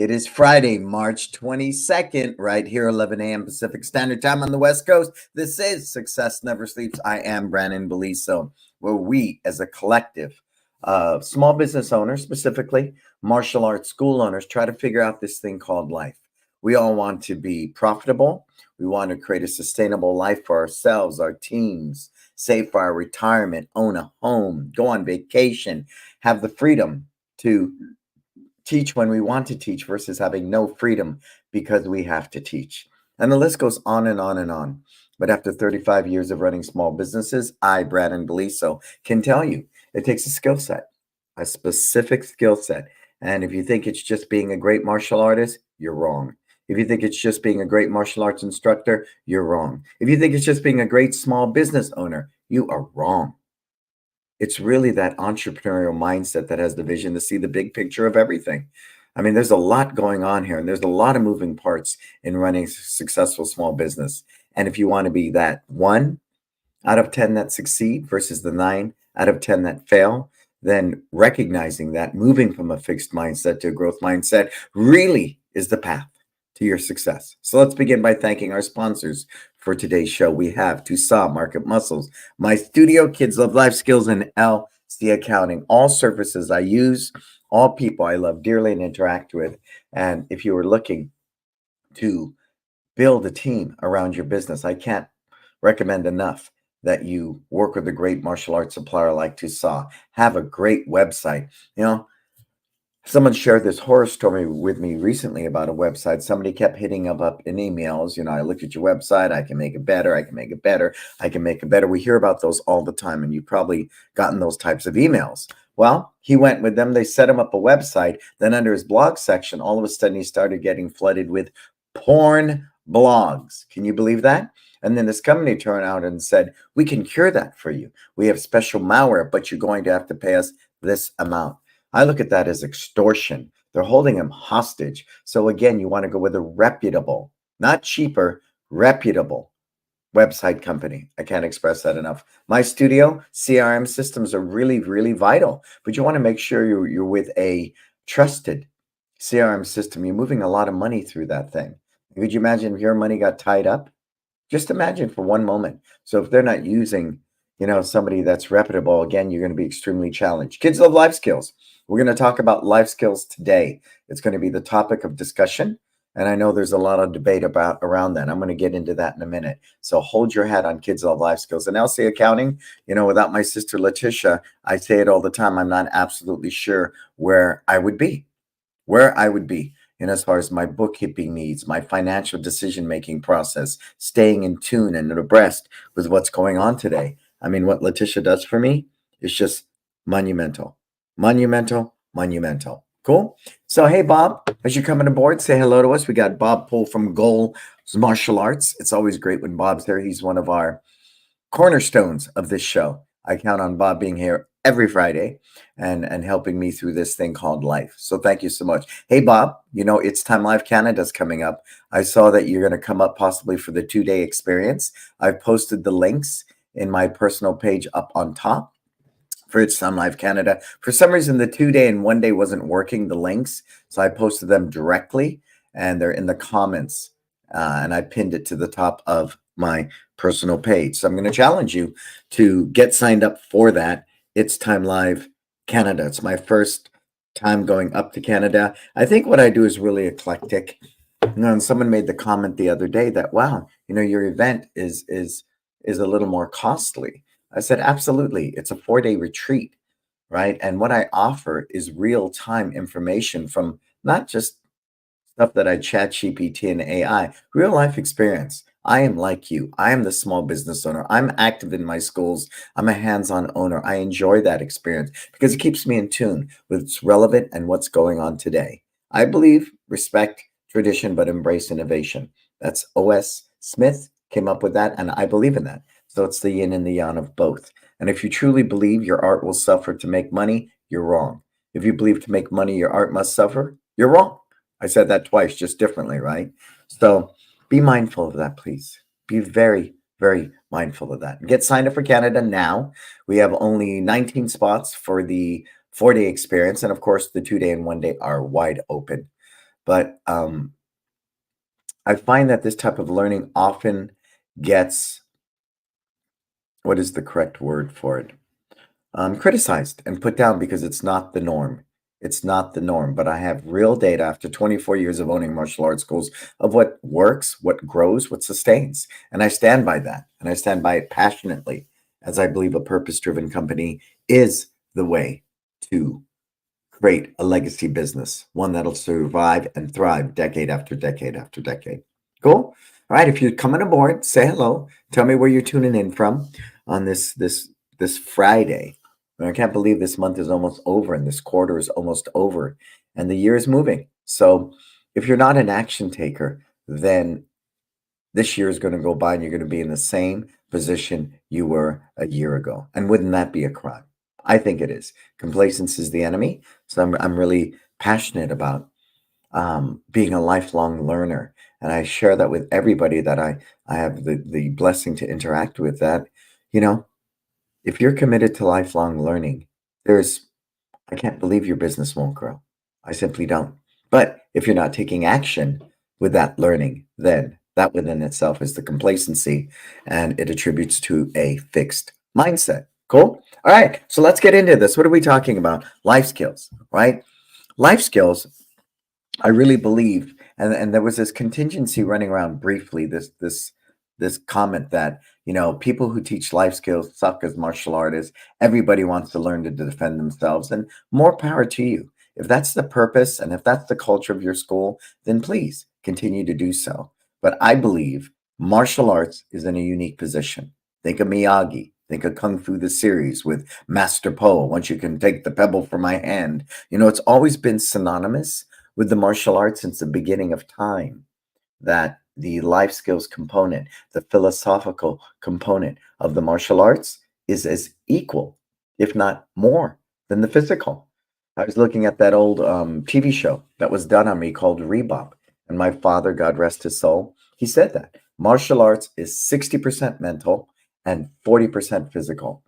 It is Friday, March 22nd, right here, 11 a.m. Pacific Standard Time on the West Coast. This is Success Never Sleeps. I am Brannon Beliso, where we, as a collective of small business owners, specifically martial arts school owners, try to figure out this thing called life. We all want to be profitable. We want to create a sustainable life for ourselves, our teams, save for our retirement, own a home, go on vacation, have the freedom to teach when we want to teach versus having no freedom because we have to teach. And the list goes on and on and on. But after 35 years of running small businesses, I, Brannon Beliso, can tell you it takes a skill set, a specific skill set. And if you think it's just being a great martial artist, you're wrong. If you think it's just being a great martial arts instructor, you're wrong. If you think it's just being a great small business owner, you are wrong. It's really that entrepreneurial mindset that has the vision to see the big picture of everything. I mean, there's a lot going on here, and there's a lot of moving parts in running a successful small business. And if you want to be that 1 out of 10 that succeed versus the 9 out of 10 that fail, then recognizing that moving from a fixed mindset to a growth mindset really is the path to your success. So let's begin by thanking our sponsors for today's show. We have Tucson Market Muscles, My Studio, Kids Love Life Skills, and LC Accounting. All services I use, all people I love dearly and interact with. And if you are looking to build a team around your business, I can't recommend enough that you work with a great martial arts supplier like Tucson. Have a great website. Someone shared this horror story with me recently about a website. Somebody kept hitting up in emails. I looked at your website. I can make it better. I can make it better. I can make it better. We hear about those all the time, and you've probably gotten those types of emails. Well, he went with them. They set him up a website. Then under his blog section, all of a sudden he started getting flooded with porn blogs. Can you believe that? And then this company turned out and said, we can cure that for you. We have special malware, but you're going to have to pay us this amount. I look at that as extortion. They're holding him hostage. So again, you want to go with a reputable, not cheaper, reputable website company. I can't express that enough. My Studio CRM systems are really, really vital, but you want to make sure you're with a trusted CRM system. You're moving a lot of money through that thing. Could you imagine if your money got tied up? Just imagine for one moment. So if they're not using, somebody that's reputable, again, you're going to be extremely challenged. Kids Love Life Skills. We're going to talk about life skills today. It's going to be the topic of discussion. And I know there's a lot of debate around that. I'm going to get into that in a minute. So hold your hat on Kids Love Life Skills. And LC Accounting, without my sister Letitia, I say it all the time. I'm not absolutely sure where I would be. As far as my bookkeeping needs, my financial decision-making process, staying in tune and abreast with what's going on today. I mean, what Letitia does for me is just monumental. Monumental. Cool. So, hey, Bob, as you're coming aboard, say hello to us. We got Bob Poole from Goal Martial Arts. It's always great when Bob's there. He's one of our cornerstones of this show. I count on Bob being here every Friday and helping me through this thing called life. So thank you so much. Hey, Bob, It's Time Live Canada's coming up. I saw that you're going to come up possibly for the 2-day experience. I've posted the links in my personal page up on top for It's Time Live Canada. For some reason, the 2-day and 1-day wasn't working, the links. So I posted them directly and they're in the comments. And I pinned it to the top of my personal page. So I'm going to challenge you to get signed up for that. It's Time Live Canada. It's my first time going up to Canada. I think what I do is really eclectic. And someone made the comment the other day that, wow, your event is a little more costly. I said, absolutely. It's a 4-day retreat, right? And what I offer is real-time information from not just stuff that I chat GPT and AI, real life experience. I am like you. I am the small business owner. I'm active in my schools. I'm a hands-on owner. I enjoy that experience because it keeps me in tune with what's relevant and what's going on today. I believe, respect tradition, but embrace innovation. That's O.S. Smith came up with that, and I believe in that. So it's the yin and the yang of both. And if you truly believe your art will suffer to make money, you're wrong. If you believe to make money, your art must suffer, you're wrong. I said that twice, just differently, right? So be mindful of that, please. Be very, very mindful of that. Get signed up for Canada now. We have only 19 spots for the 4-day experience. And of course, the 2-day and 1-day are wide open. But I find that this type of learning often gets, what is the correct word for it? Criticized and put down because it's not the norm. It's not the norm. But I have real data after 24 years of owning martial arts schools of what works, what grows, what sustains. And I stand by that. And I stand by it passionately, as I believe a purpose driven company is the way to create a legacy business, one that'll survive and thrive decade after decade after decade. Cool. All right. If you're coming aboard, say hello. Tell me where you're tuning in from on this Friday. I can't believe this month is almost over and this quarter is almost over and the year is moving. So if you're not an action taker, then this year is going to go by and you're going to be in the same position you were a year ago. And wouldn't that be a crime? I think it is. Complacency is the enemy. So I'm really passionate about being a lifelong learner. And I share that with everybody that I have the blessing to interact with, that, you know, if you're committed to lifelong learning, there's, I can't believe your business won't grow. I simply don't. But if you're not taking action with that learning, then that within itself is the complacency and it attributes to a fixed mindset. Cool. All right. So let's get into this. What are we talking about? Life skills, right? Life skills, I really believe, and there was this contingency running around briefly, this comment that, people who teach life skills suck as martial artists. Everybody wants to learn to defend themselves, and more power to you. If that's the purpose and if that's the culture of your school, then please continue to do so. But I believe martial arts is in a unique position. Think of Miyagi. Think of Kung Fu the series with Master Po. Once you can take the pebble from my hand, it's always been synonymous with the martial arts since the beginning of time, that the life skills component, the philosophical component of the martial arts is as equal, if not more, than the physical. I was looking at that old TV show that was done on me called Rebop, and my father, God rest his soul, he said that martial arts is 60% mental and 40% physical.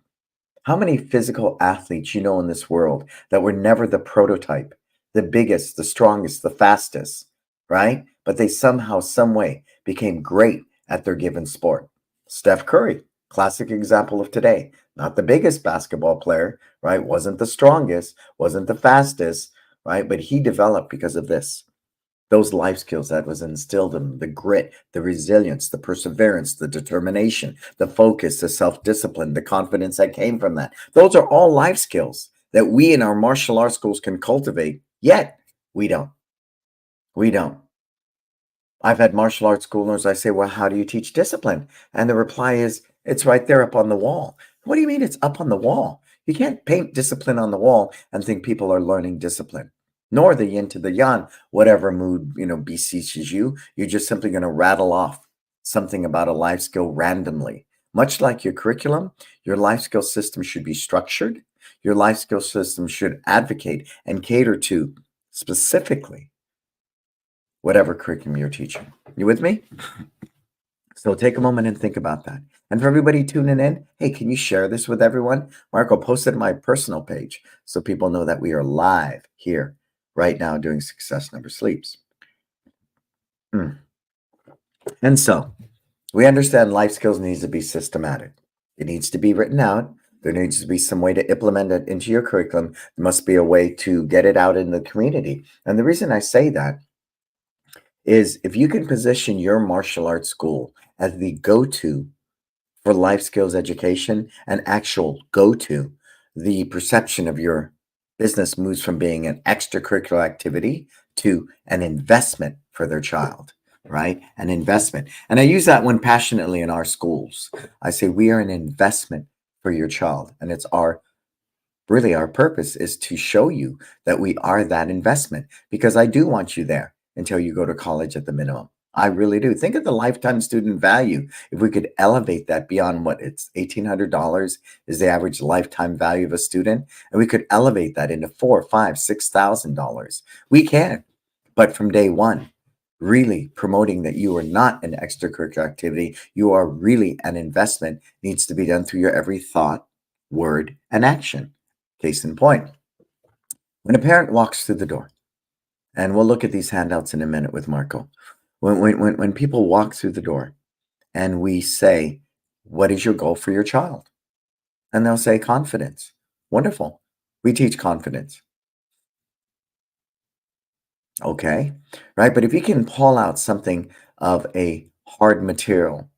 How many physical athletes you know in this world that were never the prototype, the biggest, the strongest, the fastest, right? But they somehow, some way became great at their given sport. Steph Curry, classic example of today. Not the biggest basketball player, right? Wasn't the strongest, wasn't the fastest, right? But he developed because of this, those life skills that was instilled in them, the grit, the resilience, the perseverance, the determination, the focus, the self-discipline, the confidence that came from that. Those are all life skills that we in our martial arts schools can cultivate, yet we don't. We don't. I've had martial arts schoolers, I say, well, how do you teach discipline? And the reply is, it's right there up on the wall. What do you mean it's up on the wall? You can't paint discipline on the wall and think people are learning discipline, nor the yin to the yang, whatever mood, beseeches you. You're just simply going to rattle off something about a life skill randomly. Much like your curriculum, your life skill system should be structured. Your life skill system should advocate and cater to specifically whatever curriculum you're teaching. You with me? So take a moment and think about that. And for everybody tuning in, hey, can you share this with everyone? Marco, post it on my personal page so people know that we are live here right now doing Success Never Sleeps. And so we understand life skills needs to be systematic. It needs to be written out. There needs to be some way to implement it into your curriculum. There must be a way to get it out in the community. And the reason I say that is if you can position your martial arts school as the go-to for life skills education, an actual go-to, the perception of your business moves from being an extracurricular activity to an investment for their child, right? An investment. And I use that one passionately in our schools. I say we are an investment for your child. And it's really our purpose is to show you that we are that investment, because I do want you there until you go to college at the minimum. I really do. Think of the lifetime student value. If we could elevate that beyond what it's $1,800 is the average lifetime value of a student, and we could elevate that into $4, $5, $6,000. We can, but from day one, really promoting that you are not an extracurricular activity, you are really an investment, needs to be done through your every thought, word, and action. Case in point, when a parent walks through the door And we'll look at these handouts in a minute with Marco. When people walk through the door and we say, what is your goal for your child? And they'll say confidence. Wonderful. We teach confidence. Okay. Right. But if you can pull out something of a hard material,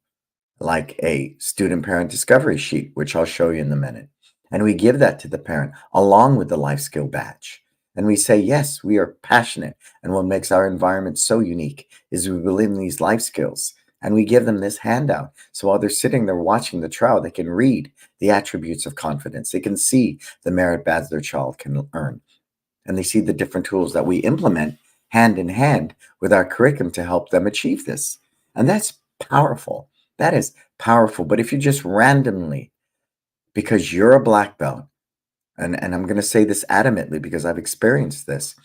like a student parent discovery sheet, which I'll show you in a minute, and we give that to the parent along with the life skill badge. And we say, yes, we are passionate. And what makes our environment so unique is we believe in these life skills. And we give them this handout. So while they're sitting there watching the trial, they can read the attributes of confidence. They can see the merit badge their child can earn, and they see the different tools that we implement hand in hand with our curriculum to help them achieve this. And that's powerful. That is powerful. But if you just randomly, because you're a black belt, and I'm going to say this adamantly because I've experienced this,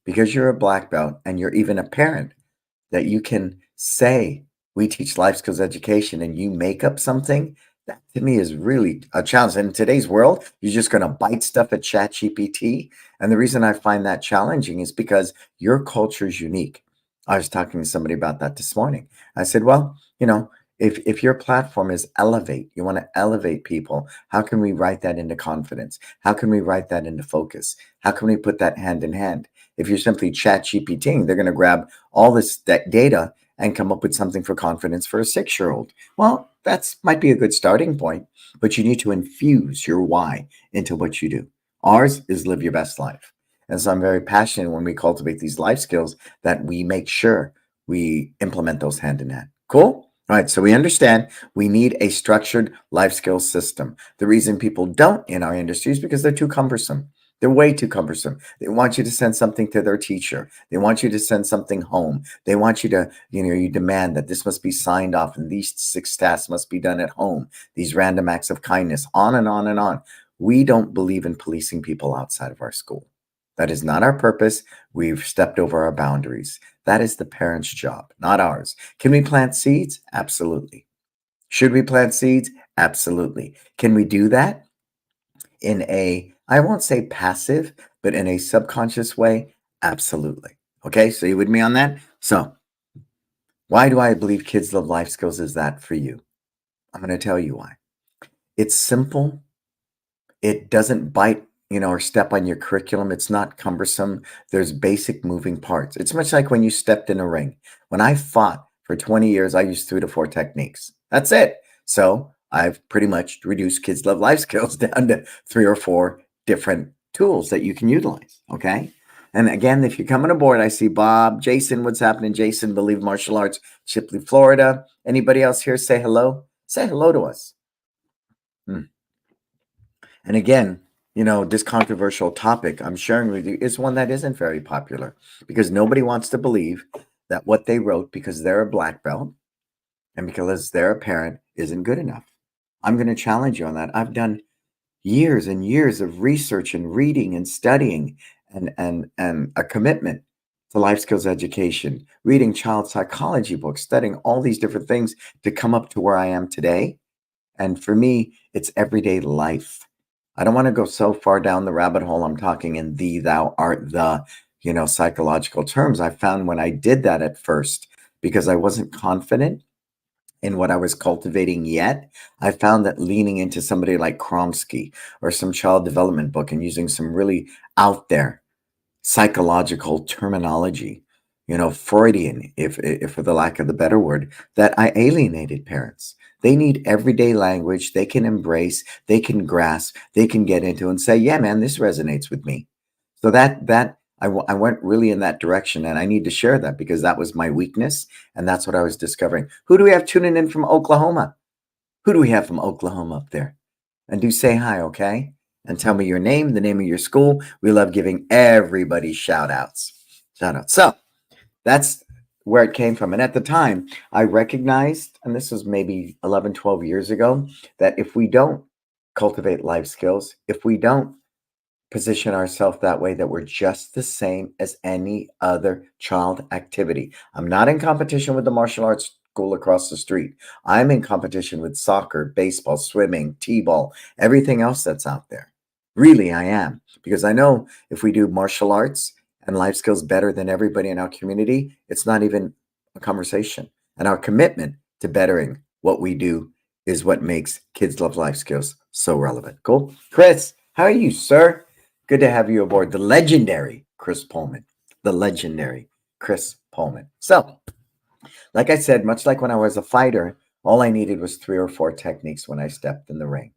because you're a black belt and you're even a parent, that you can say, we teach life skills education, and you make up something, that to me is really a challenge. In today's world, you're just going to bite stuff at ChatGPT. And the reason I find that challenging is because your culture is unique. I was talking to somebody about that this morning. I said, well, if your platform is elevate, you want to elevate people, how can we write that into confidence? How can we write that into focus? How can we put that hand in hand? If you're simply chat GPTing, they're going to grab all this that data and come up with something for confidence for a 6-year-old. Well, that's might be a good starting point, but you need to infuse your why into what you do. Ours is live your best life. And so I'm very passionate when we cultivate these life skills that we make sure we implement those hand in hand. Cool? All right, so we understand we need a structured life skills system. The reason people don't in our industry is because they're too cumbersome. They're way too cumbersome. They want you to send something to their teacher. They want you to send something home. They want you to, you demand that this must be signed off and these 6 tasks must be done at home. These random acts of kindness, on and on and on. We don't believe in policing people outside of our school. That is not our purpose. We've stepped over our boundaries. That is the parent's job, not ours. Can we plant seeds? Absolutely. Should we plant seeds? Absolutely. Can we do that in a, I won't say passive, but in a subconscious way? Absolutely. Okay, so you with me on that? So, why do I believe Kids Love Life Skills is that for you? I'm going to tell you why. It's simple. It doesn't bite, or step on your curriculum. It's not cumbersome. There's basic moving parts. It's much like when you stepped in a ring. When I fought for 20 years, I used 3 to 4 techniques. That's it. So I've pretty much reduced Kids Love Life Skills down to 3 or 4 different tools that you can utilize. Okay. And again, if you're coming aboard, I see Bob, Jason. What's happening? Jason, Believe Martial Arts, Chipley, Florida. Anybody else here? Say hello. Say hello to us. Hmm. And again, this controversial topic I'm sharing with you is one that isn't very popular because nobody wants to believe that what they wrote because they're a black belt and because they're a parent isn't good enough. I'm going to challenge you on that. I've done years and years of research and reading and studying and a commitment to life skills education, reading child psychology books, studying all these different things to come up to where I am today. And for me, it's everyday life. I don't want to go so far down the rabbit hole. I'm talking in thee, thou art the, psychological terms. I found when I did that at first, because I wasn't confident in what I was cultivating yet, I found that leaning into somebody like Kromsky or some child development book and using some really out there psychological terminology, Freudian, if for the lack of the better word, that I alienated parents. They need everyday language they can embrace, they can grasp, they can get into and say, yeah, man, this resonates with me. So I went really in that direction, and I need to share that because that was my weakness, and that's what I was discovering. Who do we have tuning in from Oklahoma? Who do we have from Oklahoma up there? And do say hi, okay? And tell me your name, the name of your school. We love giving everybody shout outs. Shout outs. So that's where it came from. And at the time, I recognized, and this was maybe 11, 12 years ago, that if we don't cultivate life skills, if we don't position ourselves that way, that we're just the same as any other child activity. I'm not in competition with the martial arts school across the street. I'm in competition with soccer, baseball, swimming, t-ball, everything else that's out there. Really, I am. Because I know if we do martial arts and life skills better than everybody in our community, it's not even a conversation. And our commitment to bettering what we do is what makes Kids Love Life Skills so relevant. Cool. Chris, how are you, sir? Good to have you aboard. The legendary Chris Pullman. The legendary Chris Pullman. So, like I said, much like when I was a fighter, all I needed was 3 or 4 techniques when I stepped in the ring.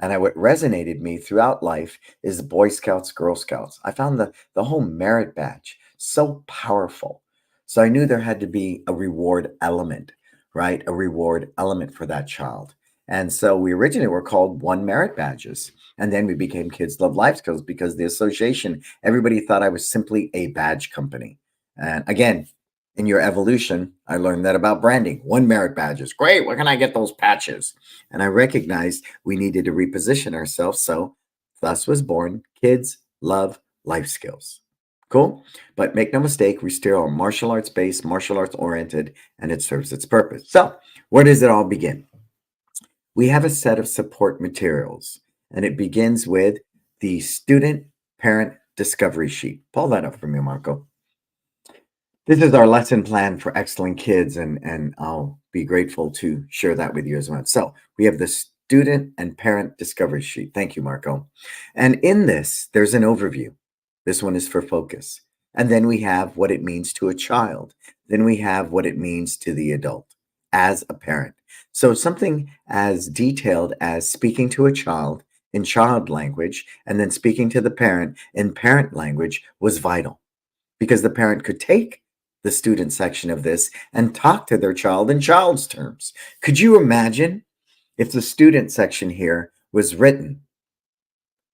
And what resonated me throughout life is Boy Scouts, Girl Scouts. I found the whole merit badge so powerful. So I knew there had to be a reward element, right? A reward element for that child. And so we originally were called One Merit Badges. And then we became Kids Love Life Skills because the association, everybody thought I was simply a badge company. And again, in your evolution, I learned that about branding. One Merit Badges. Great. Where can I get those patches? And I recognized we needed to reposition ourselves. So thus was born Kids Love Life Skills. Cool? But make no mistake, we still are martial arts based, martial arts oriented, and it serves its purpose. So, where does it all begin? We have a set of support materials, and it begins with the student parent discovery sheet. Pull that up for me, Marco. This is our lesson plan for excellent kids, and I'll be grateful to share that with you as well. So we have the student and parent discovery sheet. Thank you, Marco. And in this, there's an overview. This one is for focus. And then we have what it means to a child. Then we have what it means to the adult as a parent. So something as detailed as speaking to a child in child language and then speaking to the parent in parent language was vital because the parent could take the student section of this and talk to their child in child's terms. Could you imagine if the student section here was written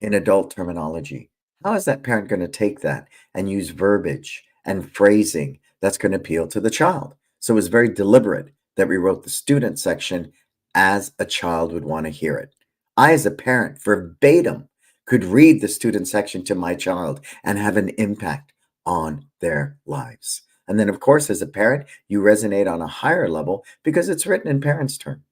in adult terminology? How is that parent going to take that and use verbiage and phrasing that's going to appeal to the child? So it was very deliberate that we wrote the student section as a child would want to hear it. I, as a parent, verbatim could read the student section to my child and have an impact on their lives. And then, of course, as a parent, you resonate on a higher level because it's written in parents' terms.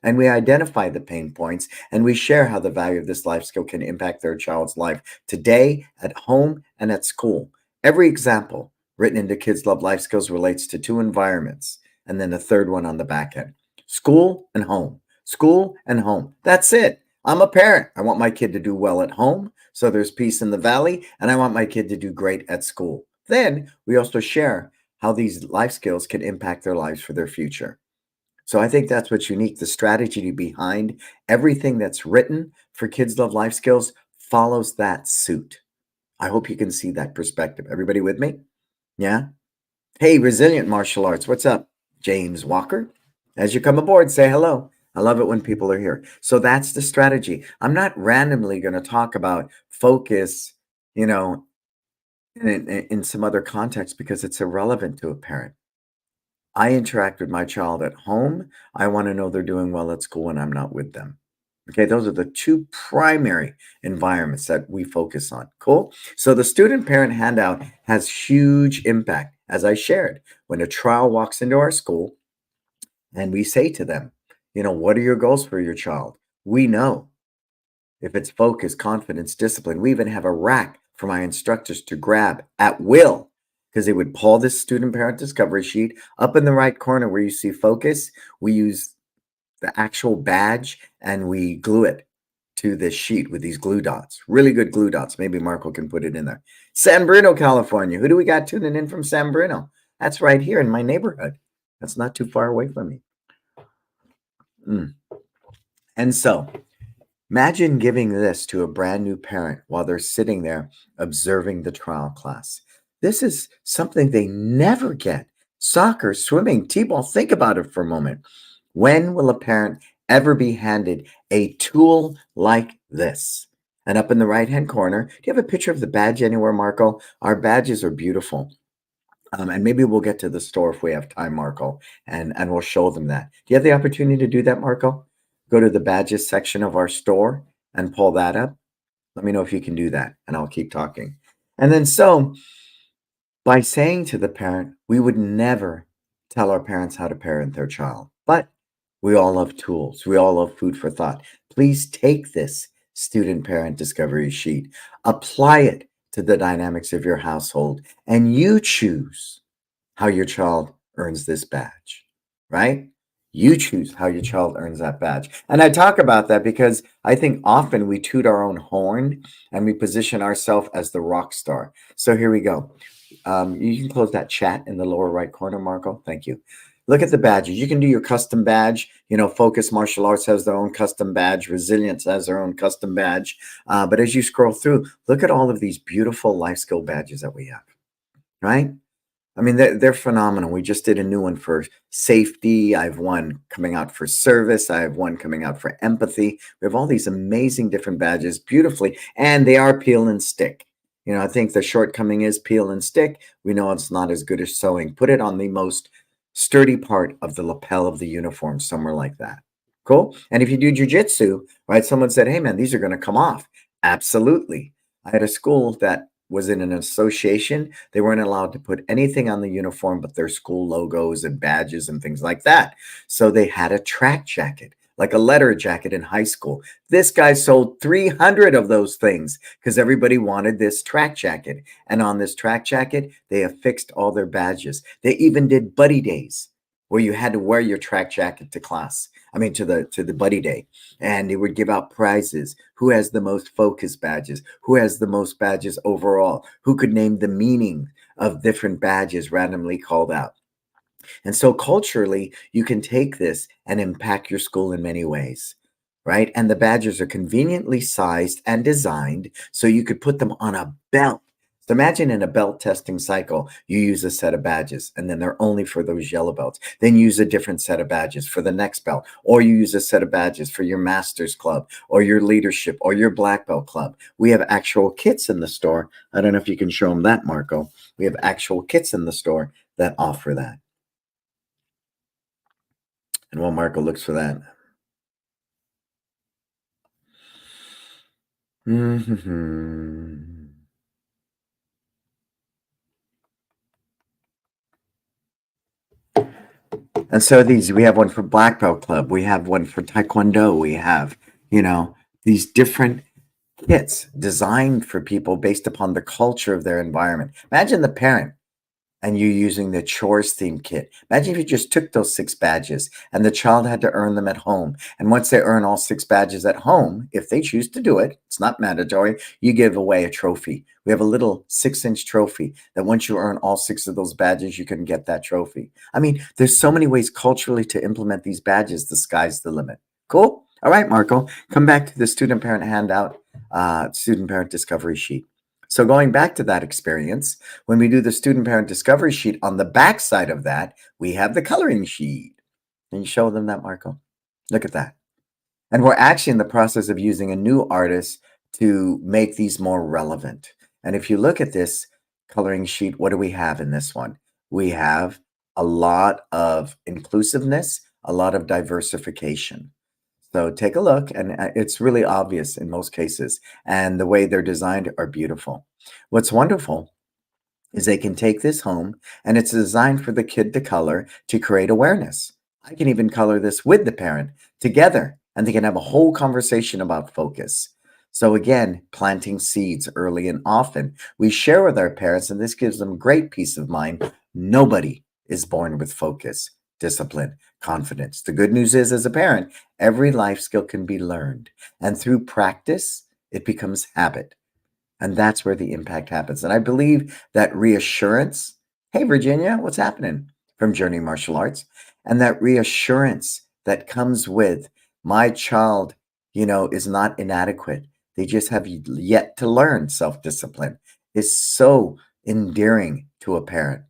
And we identify the pain points and we share how the value of this life skill can impact their child's life today, at home, and at school. Every example written into Kids Love Life Skills relates to 2 environments, and then a third one on the back end. School and home. School and home. That's it. I'm a parent. I want my kid to do well at home, so there's peace in the valley, and I want my kid to do great at school. Then we also share how these life skills can impact their lives for their future. So I think that's what's unique. The strategy behind everything that's written for Kids Love Life Skills follows that suit. I hope you can see that perspective. Everybody with me? Yeah? Hey, Resilient Martial Arts, what's up? James Walker. As you come aboard, say hello. I love it when people are here. So that's the strategy. I'm not randomly going to talk about focus, you know, in some other context because it's irrelevant to a parent. I interact with my child at home. I want to know they're doing well at school when I'm not with them. Okay, those are the 2 primary environments that we focus on. Cool. So the student parent handout has huge impact, as I shared. When a child walks into our school and we say to them, what are your goals for your child? We know if it's focus, confidence, discipline. We even have a rack for my instructors to grab at will because they would pull this student parent discovery sheet up in the right corner where you see focus. We use the actual badge and we glue it to this sheet with these glue dots. Really good glue dots. Maybe Marco can put it in there. San Bruno, California. Who do we got tuning in from San Bruno? That's right here in my neighborhood. That's not too far away from me. And so imagine giving this to a brand new parent while they're sitting there observing the trial class. This is something they never get. Soccer, swimming, t-ball. Think about it for a moment. When will a parent ever be handed a tool like this? And up in the right-hand corner, do you have a picture of the badge anywhere, Marco? Our badges are beautiful. And maybe we'll get to the store if we have time, Marco, and we'll show them that. Do you have the opportunity to do that, Marco? Go to the badges section of our store and pull that up. Let me know if you can do that, and I'll keep talking. And then so by saying to the parent, we would never tell our parents how to parent their child, but we all love tools. We all love food for thought. Please take this student parent discovery sheet, apply it to the dynamics of your household, and you choose how your child earns this badge, right? You choose how your child earns that badge. And I talk about that because I think often we toot our own horn and we position ourselves as the rock star. So here we go. You can close that chat in the lower right corner, Marco. Thank you. Look at the badges. You can do your custom badge. You know, Focus Martial Arts has their own custom badge. Resilience has their own custom badge. But as you scroll through, look at all of these beautiful life skill badges that we have, right? I mean, they're phenomenal. We just did a new one for safety. I have one coming out for service. I have one coming out for empathy. We have all these amazing different badges beautifully, and they are peel and stick. You know, I think the shortcoming is peel and stick. We know it's not as good as sewing. Put it on the most sturdy part of the lapel of the uniform, somewhere like that. Cool. And if you do jujitsu, right? Someone said, "Hey, man, these are going to come off." Absolutely. I had a school that was in an association. They weren't allowed to put anything on the uniform but their school logos and badges and things like that. So they had a track jacket, like a letter jacket in high school. This guy sold 300 of those things because everybody wanted this track jacket. And on this track jacket, they affixed all their badges. They even did buddy days where you had to wear your track jacket to class. I mean, to the buddy day, and they would give out prizes. Who has the most focus badges? Who has the most badges overall? Who could name the meaning of different badges randomly called out? And so culturally, you can take this and impact your school in many ways, right? And the badges are conveniently sized and designed so you could put them on a belt. So imagine in a belt testing cycle, you use a set of badges and then they're only for those yellow belts. Then use a different set of badges for the next belt, or you use a set of badges for your master's club or your leadership or your black belt club. We have actual kits in the store. I don't know if you can show them that, Marco. We have actual kits in the store that offer that. And while Marco looks for that. Mhm. And so these, we have one for Black Belt Club, we have one for Taekwondo, we have, you know, these different kits designed for people based upon the culture of their environment. Imagine the parent and you using the chores theme kit. Imagine if you just took those 6 badges and the child had to earn them at home. And once they earn all 6 badges at home, if they choose to do it, it's not mandatory, you give away a trophy. We have a little 6-inch trophy that once you earn all 6 of those badges, you can get that trophy. I mean, there's so many ways culturally to implement these badges. The sky's the limit. Cool. All right, Marco, come back to the student parent handout, student parent discovery sheet. So going back to that experience, when we do the student parent discovery sheet, on the back side of that, we have the coloring sheet. Can you show them that, Marco? Look at that. And we're actually in the process of using a new artist to make these more relevant. And if you look at this coloring sheet, what do we have in this one? We have a lot of inclusiveness, a lot of diversification. So take a look, and it's really obvious in most cases. And the way they're designed are beautiful. What's wonderful is they can take this home and it's designed for the kid to color to create awareness. I can even color this with the parent together and they can have a whole conversation about focus. So again, planting seeds early and often. We share with our parents and this gives them great peace of mind. Nobody is born with focus, discipline, confidence. The good news is as a parent, every life skill can be learned and through practice, it becomes habit. And that's where the impact happens. And I believe that reassurance, hey, Virginia, what's happening from Journey Martial Arts? And that reassurance that comes with my child, you know, is not inadequate. They just have yet to learn self discipline is so endearing to a parent.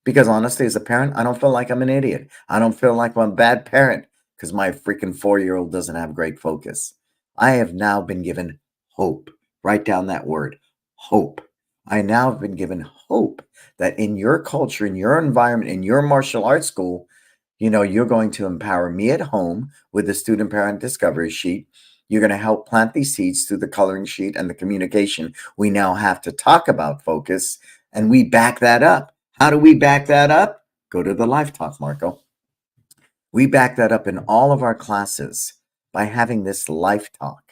Because honestly, as a parent, I don't feel like I'm an idiot. I don't feel like I'm a bad parent because my freaking 4-year-old doesn't have great focus. I have now been given hope. Write down that word, hope. I now have been given hope that in your culture, in your environment, in your martial arts school, you know, you're going to empower me at home with the student parent discovery sheet. You're going to help plant these seeds through the coloring sheet and the communication. We now have to talk about focus and we back that up. How do we back that up? Go to the live talk, Marco. We back that up in all of our classes by having this life talk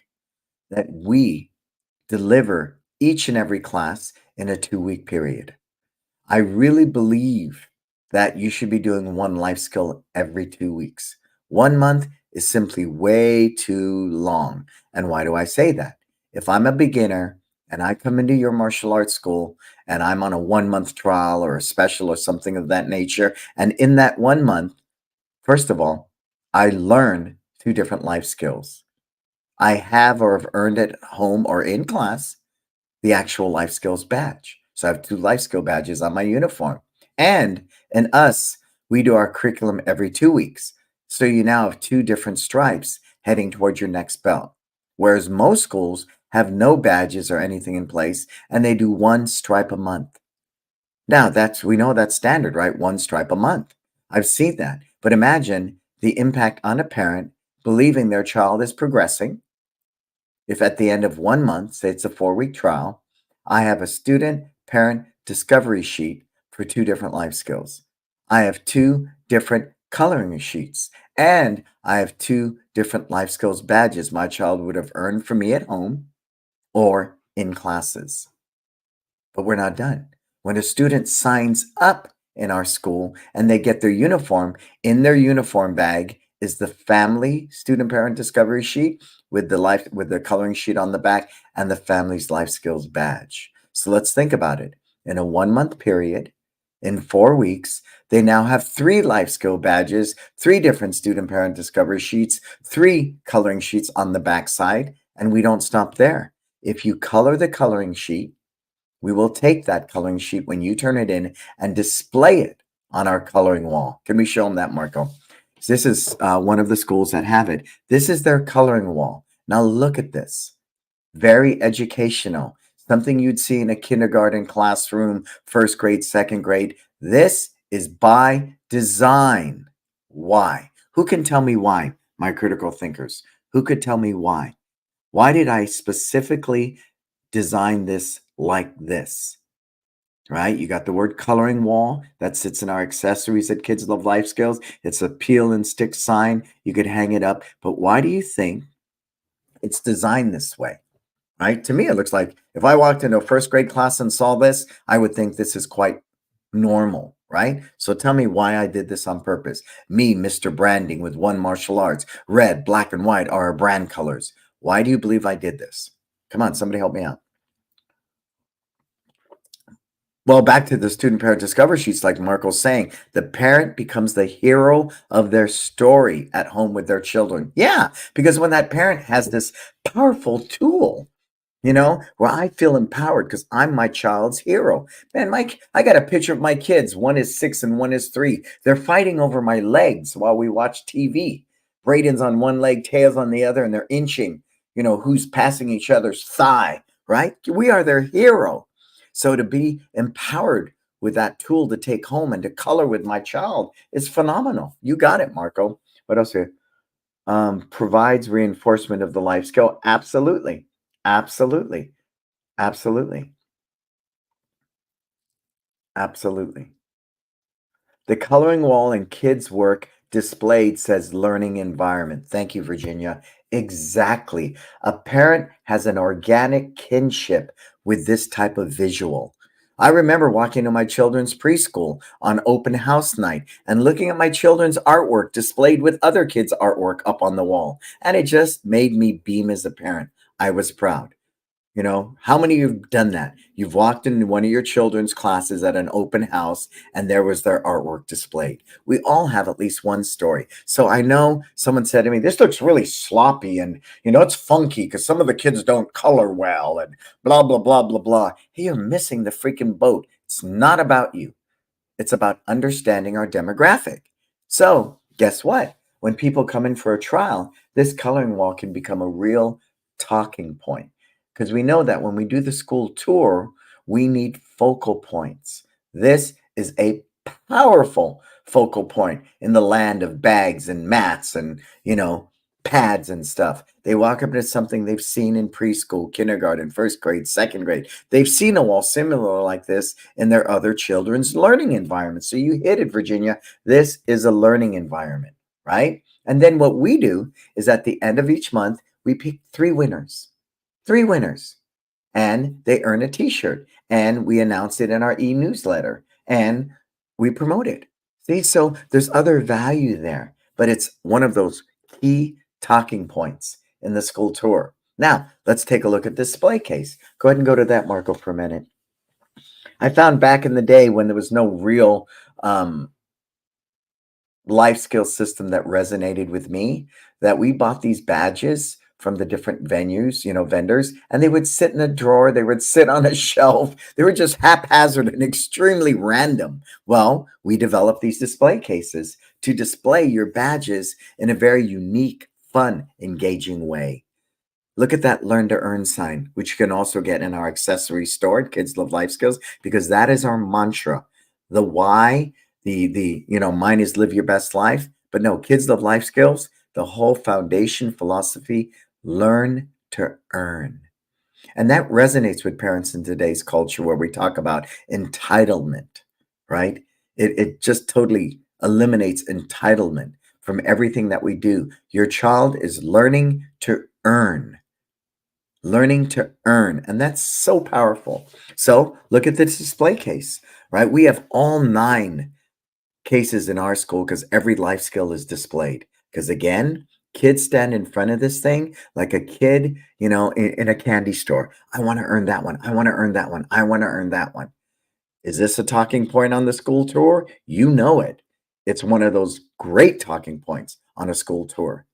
that we deliver each and every class in a 2-week period. I really believe that you should be doing one life skill every 2 weeks. 1 month is simply way too long. And why do I say that? If I'm a beginner and I come into your martial arts school and I'm on a 1 month trial or a special or something of that nature, and in that 1 month, first of all, I learn 2 different life skills. I have or have earned at home or in class the actual life skills badge. So I have 2 life skill badges on my uniform. And in us, we do our curriculum every 2 weeks. So you now have 2 different stripes heading towards your next belt. Whereas most schools have no badges or anything in place, and they do 1 stripe a month. Now we know that's standard, right? 1 stripe a month. I've seen that. But imagine the impact on a parent believing their child is progressing if at the end of 1 month, say it's a 4-week trial, I have a student parent discovery sheet for 2 different life skills. I have 2 different coloring sheets, and I have 2 different life skills badges my child would have earned from me at home or in classes. But we're not done. When a student signs up in our school and they get their uniform, in their uniform bag is the family student parent discovery sheet with the coloring sheet on the back and the family's life skills badge. So let's think about it. In a 1 month period, in 4 weeks, they now have 3 life skill badges, 3 different student parent discovery sheets, 3 coloring sheets on the back side, and we don't stop there. If you color the coloring sheet, we will take that coloring sheet when you turn it in and display it on our coloring wall. Can we show them that, Marco? This is one of the schools that have it. This is their coloring wall. Now look at this. Very educational. Something you'd see in a kindergarten classroom, first grade, second grade. This is by design. Why? Who can tell me why, my critical thinkers? Who could tell me why? Why did I specifically design this like this? Right? You got the word coloring wall that sits in our accessories at Kids Love Life Skills. It's a peel and stick sign. You could hang it up. But why do you think it's designed this way? Right? To me, it looks like if I walked into a first grade class and saw this, I would think this is quite normal, right? So tell me why I did this on purpose. Me, Mr. Branding with One Martial Arts, red, black, and white are our brand colors. Why do you believe I did this? Come on, somebody help me out. Well, back to the student parent discovery sheets, like Marco's saying, the parent becomes the hero of their story at home with their children. Yeah, because when that parent has this powerful tool, where I feel empowered because I'm my child's hero. Man, Mike, I got a picture of my kids. One is 6 and one is 3. They're fighting over my legs while we watch TV. Braden's on one leg, Tails on the other, and they're inching, who's passing each other's thigh, right? We are their hero. So to be empowered with that tool to take home and to color with my child is phenomenal. You got it, Marco. What else here? Provides reinforcement of the life skill. Absolutely. Absolutely. Absolutely. Absolutely. The coloring wall in kids' work displayed says learning environment. Thank you, Virginia. Exactly. A parent has an organic kinship with this type of visual. I remember walking to my children's preschool on open house night and looking at my children's artwork displayed with other kids' artwork up on the wall. And it just made me beam as a parent. I was proud. How many of you have done that? You've walked into one of your children's classes at an open house and there was their artwork displayed. We all have at least one story. So I know someone said to me, this looks really sloppy and, it's funky because some of the kids don't color well and blah, blah, blah, blah, blah. Hey, you're missing the freaking boat. It's not about you. It's about understanding our demographic. So guess what? When people come in for a trial, this coloring wall can become a real talking point. Because we know that when we do the school tour, we need focal points. This is a powerful focal point in the land of bags and mats and, pads and stuff. They walk up to something they've seen in preschool, kindergarten, first grade, second grade. They've seen a wall similar like this in their other children's learning environment. So you hit it, Virginia. This is a learning environment, right? And then what we do is at the end of each month, we pick 3 winners. 3 winners. and they earn a t-shirt, and we announce it in our e-newsletter, and we promote it. See, so there's other value there, but it's one of those key talking points in the school tour. Now, let's take a look at this display case. Go ahead and go to that, Marco, for a minute. I found back in the day when there was no real life skill system that resonated with me, that we bought these badges from the different venues, vendors, and they would sit in a drawer, they would sit on a shelf. They were just haphazard and extremely random. Well, we developed these display cases to display your badges in a very unique, fun, engaging way. Look at that learn to earn sign, which you can also get in our accessory store at Kids Love Life Skills, because that is our mantra. The why, mine is live your best life. But no, Kids Love Life Skills, the whole foundation philosophy, learn to earn. And that resonates with parents in today's culture where we talk about entitlement, right? It just totally eliminates entitlement from everything that we do. Your child is learning to earn. Learning to earn. And that's so powerful. So look at this display case, right? We have all 9 cases in our school because every life skill is displayed. Because again, kids stand in front of this thing like a kid, in a candy store. I want to earn that one. I want to earn that one. I want to earn that one. Is this a talking point on the school tour? You know it. It's one of those great talking points on a school tour.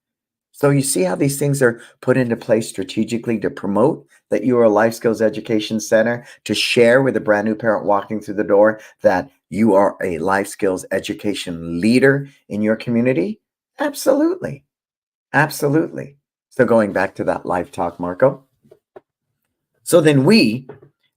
So you see how these things are put into place strategically to promote that you are a life skills education center, to share with a brand new parent walking through the door that you are a life skills education leader in your community? Absolutely. Absolutely. So going back to that life talk, Marco. So then we,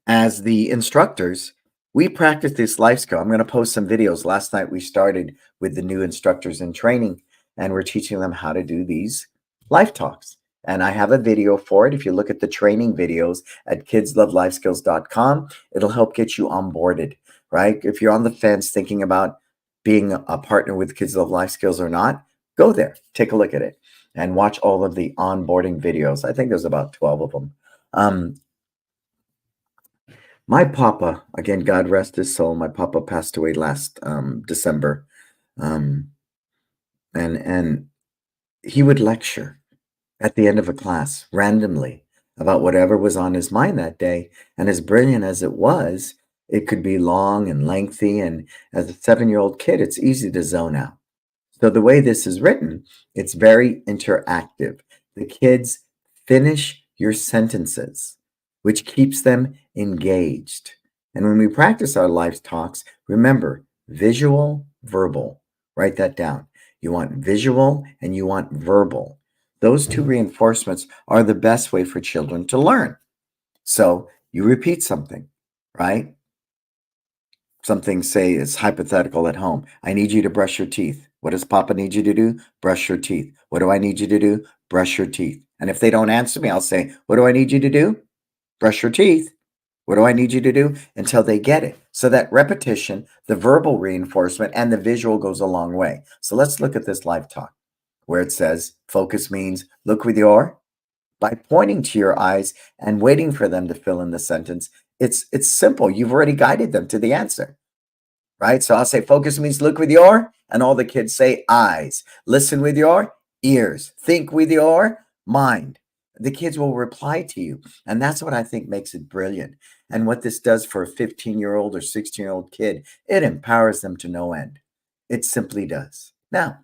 as the instructors, we practice this life skill. I'm going to post some videos. Last night we started with the new instructors in training, and we're teaching them how to do these life talks. And I have a video for it. If you look at the training videos at kidslovelifeskills.com, it'll help get you onboarded, right? If you're on the fence thinking about being a partner with Kids Love Life Skills or not, go there, take a look at it, and watch all of the onboarding videos. I think there's about 12 of them. My papa, again, God rest his soul, my papa passed away last December. And he would lecture at the end of a class randomly about whatever was on his mind that day. And as brilliant as it was, it could be long and lengthy. And as a 7-year-old kid, it's easy to zone out. So the way this is written, it's very interactive. The kids finish your sentences, which keeps them engaged. And when we practice our life talks, remember visual, verbal. Write that down. You want visual and you want verbal. Those 2 reinforcements are the best way for children to learn. So you repeat something, right? Something, say, is hypothetical at home. I need you to brush your teeth. What does Papa need you to do? Brush your teeth. What do I need you to do? Brush your teeth. And if they don't answer me, I'll say, what do I need you to do? Brush your teeth. What do I need you to do? Until they get it. So that repetition, the verbal reinforcement, and the visual goes a long way. So let's look at this live talk where it says focus means look with your, by pointing to your eyes and waiting for them to fill in the sentence. It's simple. You've already guided them to the answer, right? So I'll say focus means look with your, and all the kids say eyes. Listen with your ears. Think with your mind. The kids will reply to you. And that's what I think makes it brilliant. And what this does for a 15-year-old or 16-year-old kid, it empowers them to no end. It simply does. Now,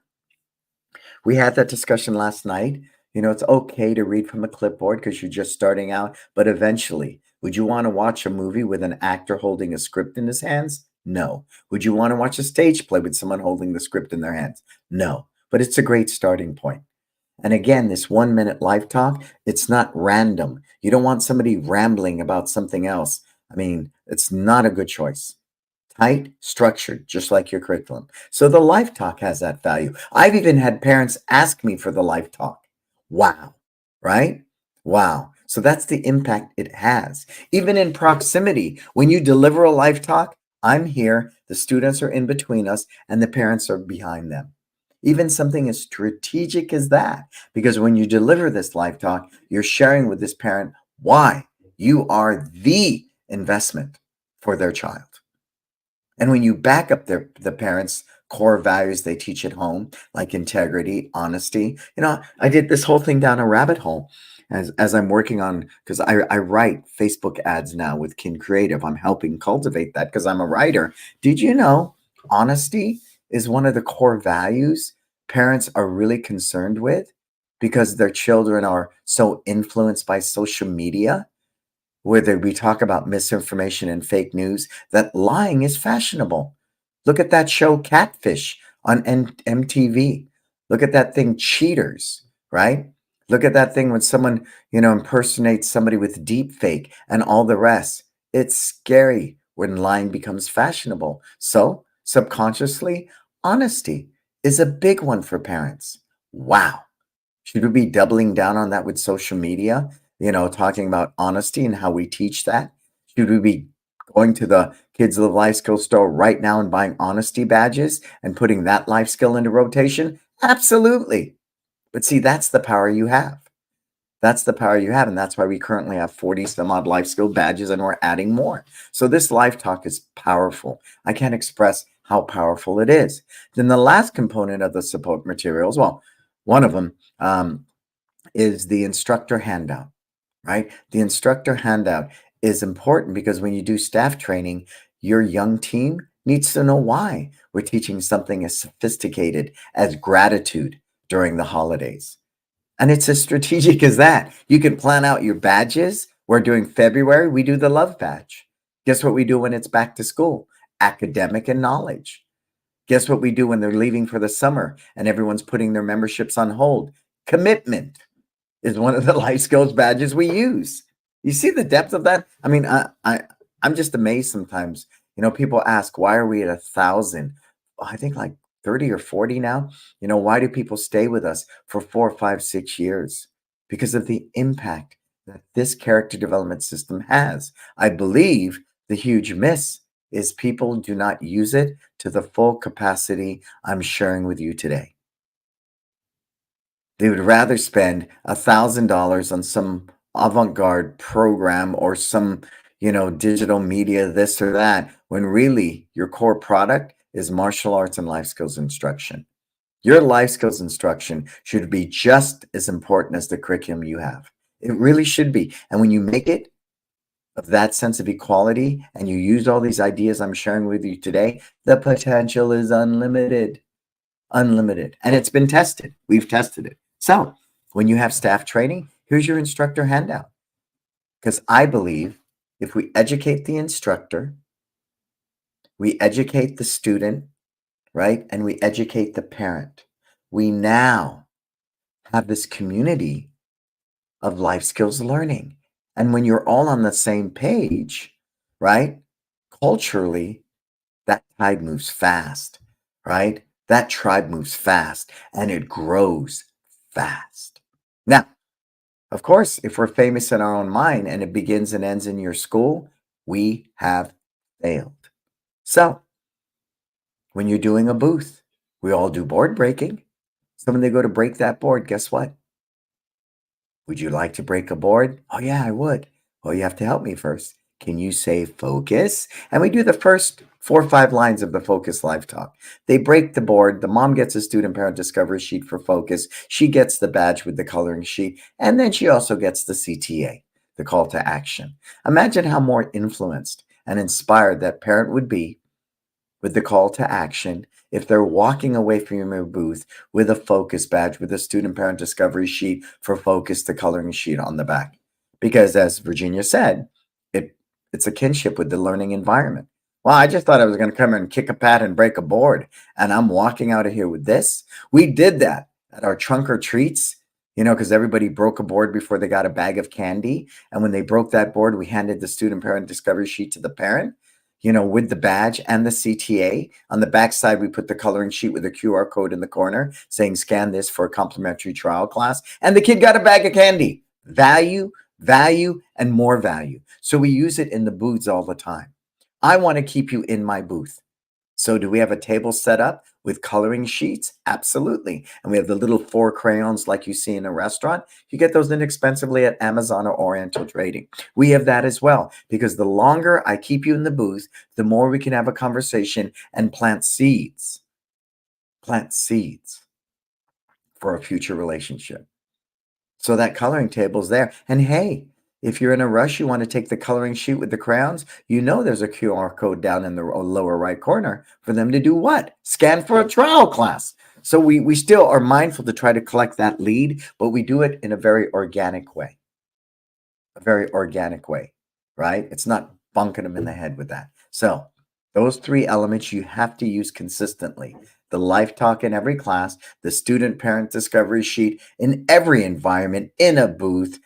we had that discussion last night. It's okay to read from a clipboard because you're just starting out, but eventually, would you want to watch a movie with an actor holding a script in his hands? No. Would you want to watch a stage play with someone holding the script in their hands? No. But it's a great starting point. And again, this 1-minute life talk, it's not random. You don't want somebody rambling about something else. I mean, it's not a good choice. Tight, structured, just like your curriculum. So the life talk has that value. I've even had parents ask me for the life talk. Wow, right? Wow. So that's the impact it has. Even in proximity, when you deliver a life talk, I'm here, the students are in between us, and the parents are behind them. Even something as strategic as that, because when you deliver this life talk, you're sharing with this parent why You are the investment for their child. And when you back up the parents' core values they teach at home, like integrity, honesty, I did this whole thing down a rabbit hole as I'm working on, because I write Facebook ads now with Kin Creative. I'm helping cultivate that because I'm a writer. Did you know honesty is one of the core values parents are really concerned with because their children are so influenced by social media? Whether we talk about misinformation and fake news, that lying is fashionable. Look at that show Catfish on MTV. Look at that thing Cheaters, right? Look at that thing when someone, impersonates somebody with deep fake and all the rest. It's scary when lying becomes fashionable. So, subconsciously, honesty is a big one for parents. Wow. Should we be doubling down on that with social media? Talking about honesty and how we teach that? Should we be going to the Kids Live Life Skill store right now and buying honesty badges and putting that life skill into rotation? Absolutely. But see, that's the power you have. That's the power you have. And that's why we currently have 40 some odd life skill badges and we're adding more. So this live talk is powerful. I can't express how powerful it is. Then the last component of the support materials, well, one of them is the instructor handout, right? The instructor handout is important because when you do staff training, your young team needs to know why we're teaching something as sophisticated as gratitude during the holidays. And it's as strategic as that. You can plan out your badges. We're doing February, we do the love badge. Guess what we do when it's back to school? Academic and knowledge. Guess what we do when they're leaving for the summer and everyone's putting their memberships on hold? Commitment is one of the life skills badges we use. You see the depth of that? I mean, I'm just amazed sometimes. People ask, why are we at 1,000? I think like 30 or 40 now. Why do people stay with us for 4, 5, 6 years? Because of the impact that this character development system has. I believe the huge miss is people do not use it to the full capacity I'm sharing with you today. They would rather spend $1,000 on some avant-garde program or some, digital media, this or that, when really your core product is martial arts and life skills instruction. Your life skills instruction should be just as important as the curriculum you have. It really should be. And when you make it of that sense of equality and you use all these ideas I'm sharing with you today, the potential is unlimited. Unlimited. And it's been tested. We've tested it. So when you have staff training, here's your instructor handout. Because I believe if we educate the instructor, we educate the student, right? And we educate the parent, we now have this community of life skills learning. And when you're all on the same page, right? Culturally, that tide moves fast, right? That tribe moves fast and it grows fast. Now, of course, if we're famous in our own mind and it begins and ends in your school, we have failed. So, when you're doing a booth, we all do board breaking. So when they go to break that board, guess what? Would you like to break a board? Oh, yeah, I would. Well, you have to help me first. Can you say focus? And we do the first 4 or 5 lines of the focus live talk. They break the board. The mom gets a student parent discovery sheet for focus. She gets the badge with the coloring sheet. And then she also gets the CTA, the call to action. Imagine how more influenced and inspired that parent would be with the call to action if they're walking away from your booth with a focus badge with a student parent discovery sheet for focus, the coloring sheet on the back. Because as Virginia said, it's a kinship with the learning environment. Well, I just thought I was going to come in and kick a pad and break a board, and I'm walking out of here with this. We did that at our trunk or treats, because everybody broke a board before they got a bag of candy. And when they broke that board, we handed the student parent discovery sheet to the parent, with the badge and the CTA. On the back side, we put the coloring sheet with a QR code in the corner saying, scan this for a complimentary trial class. And the kid got a bag of candy. Value, value, and more value. So we use it in the booths all the time. I want to keep you in my booth. So do we have a table set up with coloring sheets? Absolutely. And we have the little 4 crayons like you see in a restaurant. You get those inexpensively at Amazon or Oriental Trading. We have that as well, because the longer I keep you in the booth, the more we can have a conversation and plant seeds for a future relationship. So that coloring table's there. And hey, if you're in a rush, you want to take the coloring sheet with the crayons, you know there's a QR code down in the lower right corner for them to do what? Scan for a trial class. So we still are mindful to try to collect that lead, but we do it in a very organic way. A very organic way, right? It's not bunking them in the head with that. So those 3 elements you have to use consistently. The life talk in every class, the student parent discovery sheet in every environment, in a booth,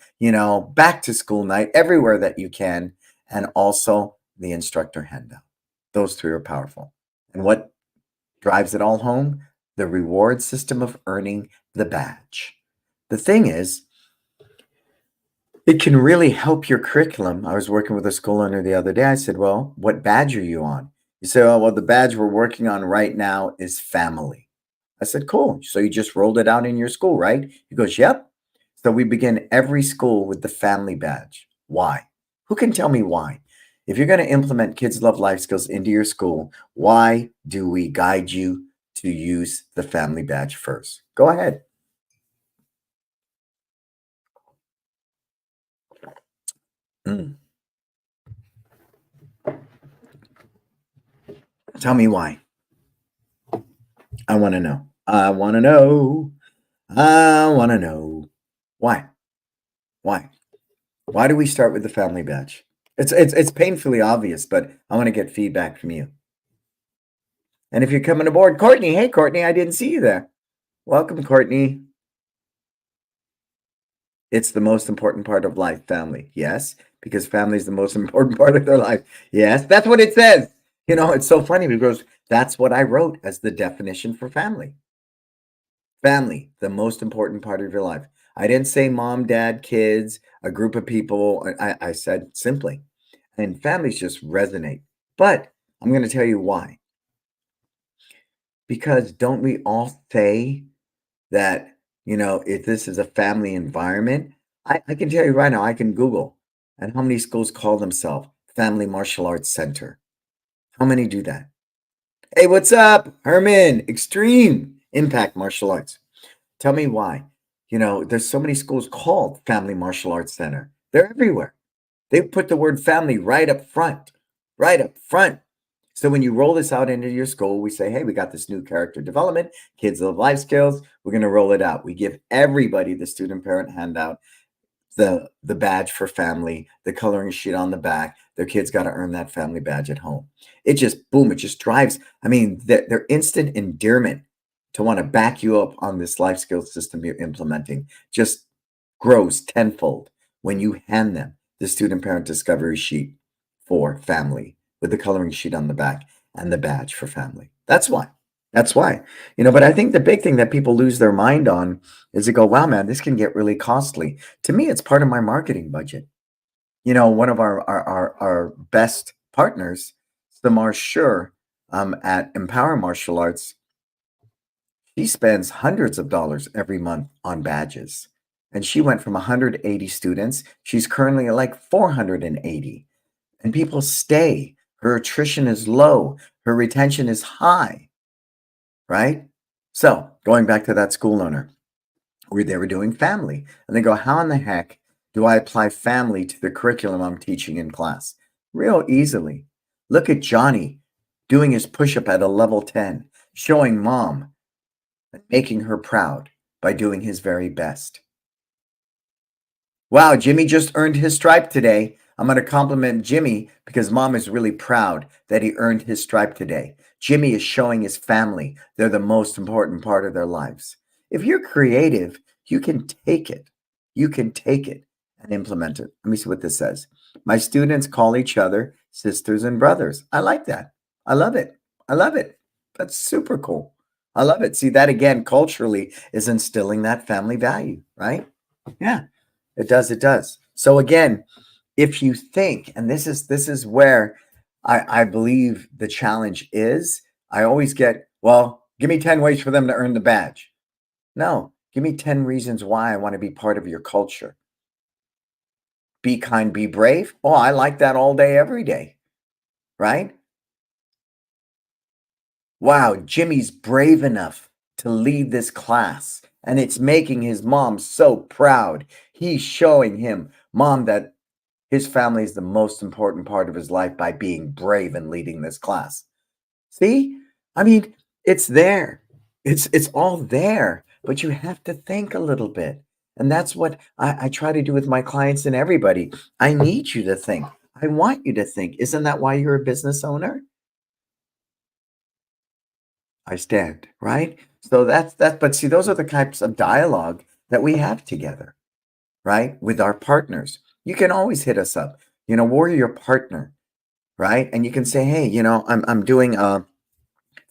back to school night, everywhere that you can, and also the instructor handout. Those 3 are powerful. And what drives it all home? The reward system of earning the badge. The thing is, it can really help your curriculum. I was working with a school owner the other day. I said, well, what badge are you on? He said, oh, well, the badge we're working on right now is family. I said, cool. So you just rolled it out in your school, right? He goes, yep. So we begin every school with the family badge. Why? Who can tell me why? If you're going to implement Kids Love Life Skills into your school, why do we guide you to use the family badge first? Go ahead. Mm. Tell me why. I want to know. I want to know. I want to know. Why? Why? Why do we start with the family badge? It's painfully obvious, but I want to get feedback from you. And if you're coming aboard, Courtney, hey Courtney, I didn't see you there. Welcome, Courtney. It's the most important part of life, family. Yes, because family is the most important part of their life. Yes, that's what it says. It's so funny because that's what I wrote as the definition for family. Family, the most important part of your life. I didn't say mom, dad, kids, a group of people. I said simply. And families just resonate. But I'm going to tell you why. Because don't we all say that, if this is a family environment? I can tell you right now, I can Google. And how many schools call themselves Family Martial Arts Center? How many do that? Hey, what's up, Herman? Extreme Impact Martial Arts. Tell me why. There's so many schools called Family Martial Arts Center. They're everywhere. They put the word family right up front, right up front. So when you roll this out into your school, we say, hey, we got this new character development, Kids Love Life Skills. We're going to roll it out. We give everybody the student parent handout, the badge for family, the coloring sheet on the back. Their kids got to earn that family badge at home. It just, boom, it just drives. I mean, their instant endearment to want to back you up on this life skills system you're implementing just grows tenfold when you hand them the student parent discovery sheet for family with the coloring sheet on the back and the badge for family. That's why. That's why. But I think the big thing that people lose their mind on is they go, wow, man, this can get really costly. To me, it's part of my marketing budget. One of our best partners, Samar Shur, at Empower Martial Arts, she spends hundreds of dollars every month on badges. And she went from 180 students. She's currently at like 480. And people stay. Her attrition is low. Her retention is high. Right? So going back to that school owner, where they were doing family. And they go, how in the heck do I apply family to the curriculum I'm teaching in class? Real easily. Look at Johnny doing his push-up at a level 10, showing mom and making her proud by doing his very best. Wow, Jimmy just earned his stripe today. I'm going to compliment Jimmy because mom is really proud that he earned his stripe today. Jimmy is showing his family they're the most important part of their lives. If you're creative, you can take it. You can take it and implement it. Let me see what this says. My students call each other sisters and brothers. I like that. I love it. I love it. That's super cool. I love it. See, that again, culturally is instilling that family value, right? Yeah, it does. It does. So again, if you think, and this is where I believe the challenge is, I always get, well, give me 10 ways for them to earn the badge. No, give me 10 reasons why I want to be part of your culture. Be kind, be brave. Oh, I like that all day, every day, right? Wow, Jimmy's brave enough to lead this class, and it's making his mom so proud. He's showing him, Mom, that his family is the most important part of his life by being brave and leading this class. See? I mean, it's there. It's all there, but you have to think a little bit. And that's what I try to do with my clients and everybody. I need you to think. I want you to think. Isn't that why you're a business owner? I stand, right? So that's but see, those are the types of dialogue that we have together, right? With our partners. You can always hit us up. We're your partner, right? And you can say, hey, I'm doing a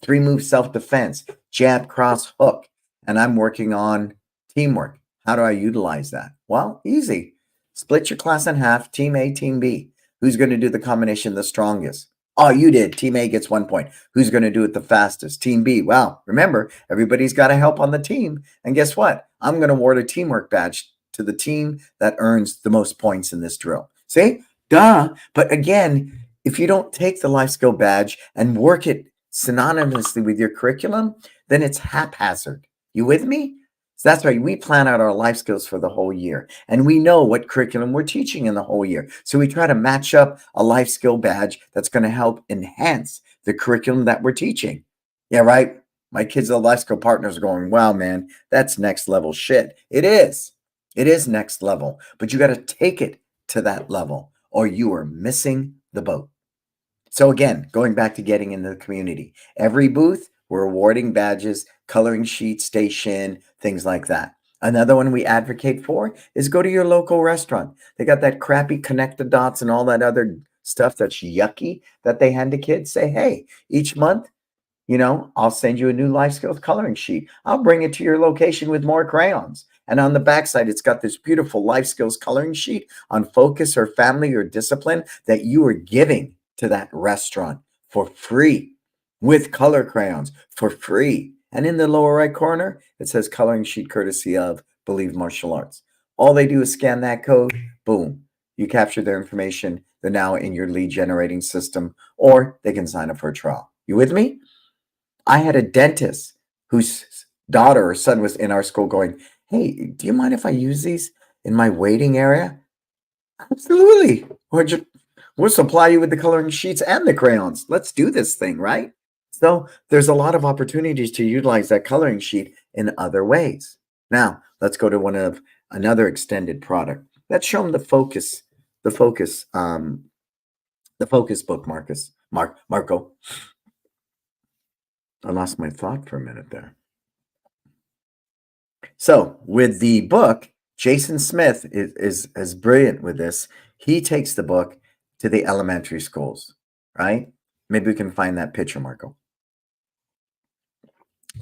3-move self-defense, jab, cross, hook, and I'm working on teamwork. How do I utilize that? Well, easy. Split your class in half, team A, team B. Who's going to do the combination the strongest? Oh, you did. Team A gets 1 point. Who's going to do it the fastest? Team B. Wow. Remember, everybody's got to help on the team. And guess what? I'm going to award a teamwork badge to the team that earns the most points in this drill. See? Duh. But again, if you don't take the life skill badge and work it synonymously with your curriculum, then it's haphazard. You with me? So that's right. We plan out our life skills for the whole year, and we know what curriculum we're teaching in the whole year. So we try to match up a life skill badge that's going to help enhance the curriculum that we're teaching. Yeah, right. My kids, the life skill partners, are going, wow, man, that's next level shit. It is. It is next level, but you got to take it to that level, or you are missing the boat. So again, going back to getting into the community, every booth, we're awarding badges, coloring sheets, station, things like that. Another one we advocate for is go to your local restaurant. They got that crappy connect the dots and all that other stuff that's yucky that they hand to kids. Say, hey, each month, I'll send you a new life skills coloring sheet. I'll bring it to your location with more crayons. And on the backside, it's got this beautiful life skills coloring sheet on focus or family or discipline that you are giving to that restaurant for free with color crayons for free. And in the lower right corner, it says coloring sheet courtesy of Believe Martial Arts. All they do is scan that code, boom, you capture their information. They're now in your lead generating system, or they can sign up for a trial. You with me? I had a dentist whose daughter or son was in our school going, hey, do you mind if I use these in my waiting area? Absolutely. We'll supply you with the coloring sheets and the crayons. Let's do this thing, right? So there's a lot of opportunities to utilize that coloring sheet in other ways. Now, let's go to another extended product. Let's show them the focus, the focus book, Marco. I lost my thought for a minute there. So with the book, Jason Smith is brilliant with this. He takes the book to the elementary schools, right? Maybe we can find that picture, Marco,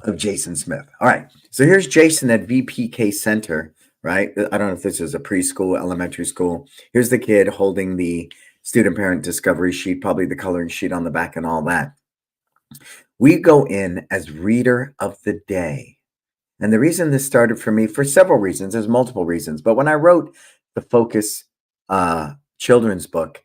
of Jason Smith. All right. So here's Jason at VPK Center, right? I don't know if this is a preschool, elementary school. Here's the kid holding the student parent discovery sheet, probably the coloring sheet on the back and all that. We go in as reader of the day. And the reason this started for me, for several reasons, there's multiple reasons, but when I wrote the Focus children's book,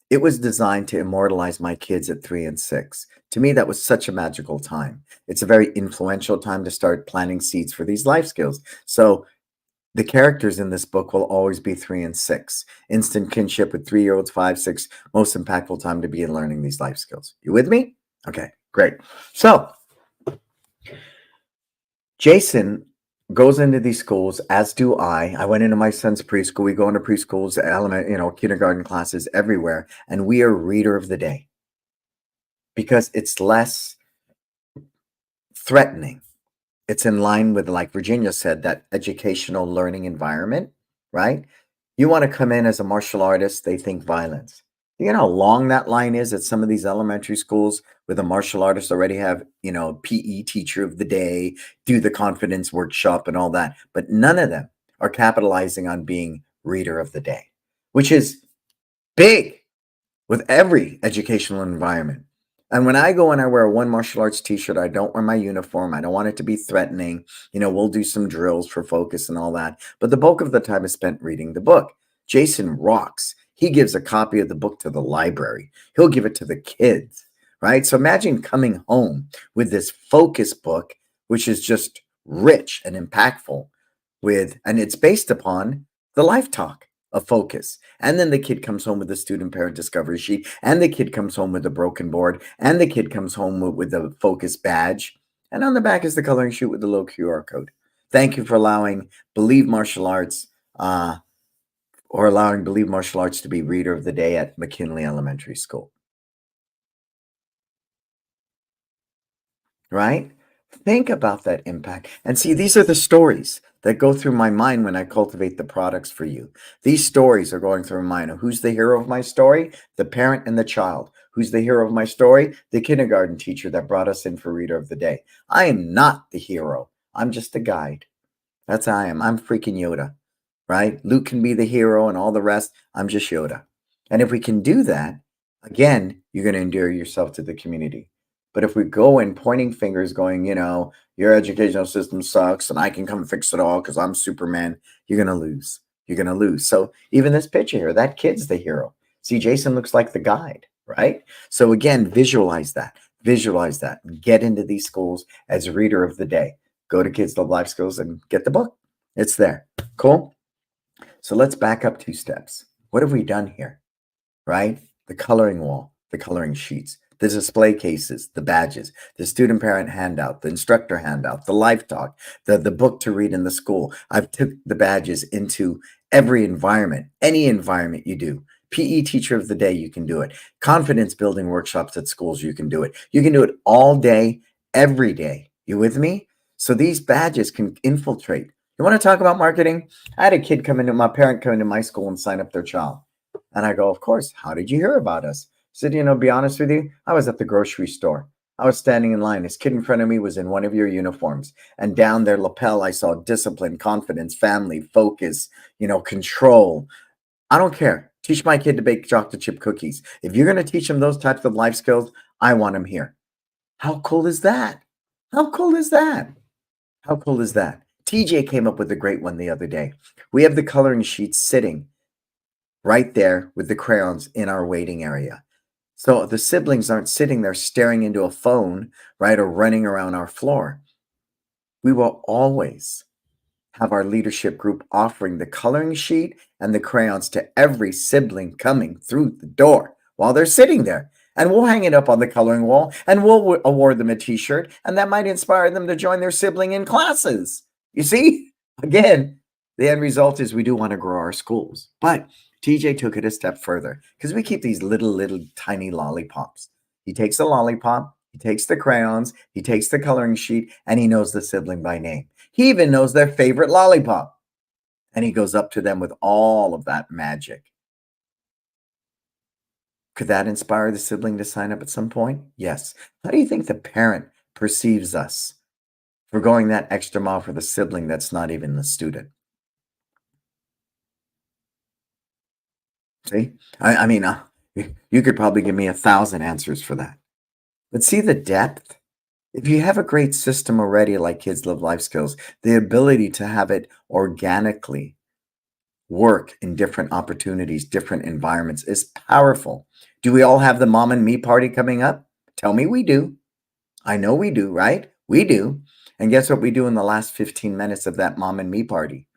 it was designed to immortalize my kids at 3 and 6. To me, that was such a magical time. It's a very influential time to start planting seeds for these life skills. So the characters in this book will always be 3 and 6. Instant kinship with 3-year-olds, 5, 6, most impactful time to be learning these life skills. You with me? Okay, great. So Jason goes into these schools, as do I. I went into my son's preschool. We go into preschools, kindergarten classes everywhere, and we are reader of the day because it's less threatening. It's in line with, like Virginia said, that educational learning environment, right? You want to come in as a martial artist, they think violence. You know how long that line is at some of these elementary schools where the martial artists already have, PE teacher of the day, do the confidence workshop and all that. But none of them are capitalizing on being reader of the day, which is big with every educational environment. And when I go and I wear a one martial arts t-shirt, I don't wear my uniform. I don't want it to be threatening. We'll do some drills for focus and all that. But the bulk of the time is spent reading the book. Jason rocks. He gives a copy of the book to the library. He'll give it to the kids, right? So imagine coming home with this focus book, which is just rich and impactful and it's based upon the life talk of focus. And then the kid comes home with the student parent discovery sheet, and the kid comes home with a broken board, and the kid comes home with the focus badge. And on the back is the coloring sheet with the little QR code. Thank you for allowing Believe Martial Arts or allowing Believe Martial Arts to be Reader of the Day at McKinley Elementary School. Right? Think about that impact. And see, these are the stories that go through my mind when I cultivate the products for you. These stories are going through my mind. Who's the hero of my story? The parent and the child. Who's the hero of my story? The kindergarten teacher that brought us in for Reader of the Day. I am not the hero. I'm just a guide. That's how I am. I'm freaking Yoda, right? Luke can be the hero and all the rest. I'm just Yoda. And if we can do that, again, you're going to endear yourself to the community. But if we go in pointing fingers, going, your educational system sucks and I can come fix it all because I'm Superman, you're going to lose. You're going to lose. So even this picture here, that kid's the hero. See, Jason looks like the guide, right? So again, visualize that. Visualize that. And get into these schools as a Reader of the Day. Go to Kids Love Life Skills and get the book. It's there. Cool. So let's back up 2 steps. What have we done here? Right? The coloring wall, the coloring sheets, the display cases, the badges, the student parent handout, the instructor handout, the life talk, the book to read in the school. I've took the badges into every environment, any environment you do. PE teacher of the day, you can do it. Confidence building workshops at schools, you can do it. You can do it all day, every day. You with me? So these badges can infiltrate. You want to talk about marketing? I had a kid my parent come into my school and sign up their child. And I go, of course. How did you hear about us? I said, be honest with you, I was at the grocery store. I was standing in line. This kid in front of me was in one of your uniforms. And down their lapel, I saw discipline, confidence, family, focus, control. I don't care. Teach my kid to bake chocolate chip cookies. If you're going to teach him those types of life skills, I want him here. How cool is that? How cool is that? How cool is that? TJ came up with a great one the other day. We have the coloring sheets sitting right there with the crayons in our waiting area. So the siblings aren't sitting there staring into a phone, right, or running around our floor. We will always have our leadership group offering the coloring sheet and the crayons to every sibling coming through the door while they're sitting there. And we'll hang it up on the coloring wall and we'll award them a t-shirt, and that might inspire them to join their sibling in classes. You see, again, the end result is we do want to grow our schools. But TJ took it a step further because we keep these little tiny lollipops. He takes the lollipop, he takes the crayons, he takes the coloring sheet, and he knows the sibling by name. He even knows their favorite lollipop. And he goes up to them with all of that magic. Could that inspire the sibling to sign up at some point? Yes. How do you think the parent perceives us for going that extra mile for the sibling that's not even the student? See, I mean, you could probably give me 1,000 answers for that. But see the depth? If you have a great system already, like Kids Live Life Skills, the ability to have it organically work in different opportunities, different environments is powerful. Do we all have the mom and me party coming up? Tell me we do. I know we do, right? We do. And guess what we do in the last 15 minutes of that mom and me party?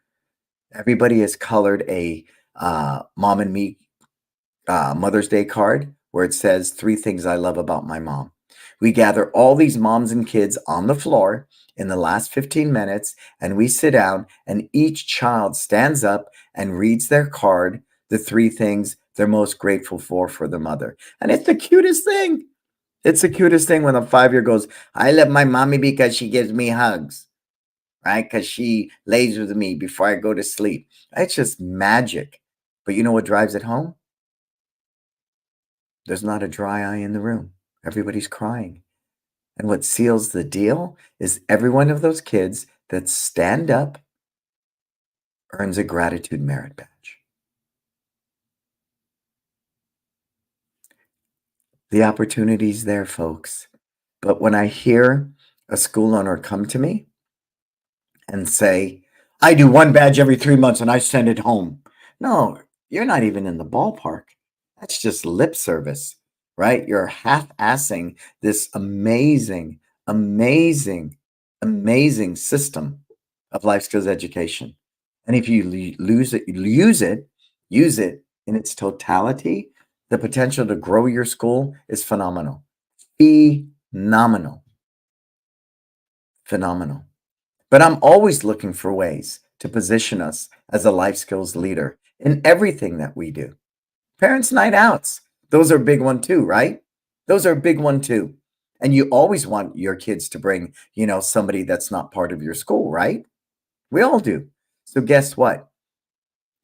Everybody has colored a mom and me Mother's Day card where it says 3 things I love about my mom. We gather all these moms and kids on the floor in the last 15 minutes, and we sit down, and each child stands up and reads their card, the 3 things they're most grateful for their mother. And it's the cutest thing. It's the cutest thing when a 5-year goes, I love my mommy because she gives me hugs, right? Because she lays with me before I go to sleep. It's just magic. But you know what drives it home? There's not a dry eye in the room. Everybody's crying. And what seals the deal is every one of those kids that stand up earns a gratitude merit badge. The opportunity's there, folks. But when I hear a school owner come to me and say, I do one badge every 3 months and I send it home. No, you're not even in the ballpark. That's just lip service, right? You're half assing this amazing, amazing, amazing system of life skills education. And if you lose it, use it in its totality, the potential to grow your school is phenomenal. Phenomenal. Phenomenal. But I'm always looking for ways to position us as a life skills leader in everything that we do. Parents' night outs, those are a big one too, right? Those are a big one too. And you always want your kids to bring, somebody that's not part of your school, right? We all do. So guess what?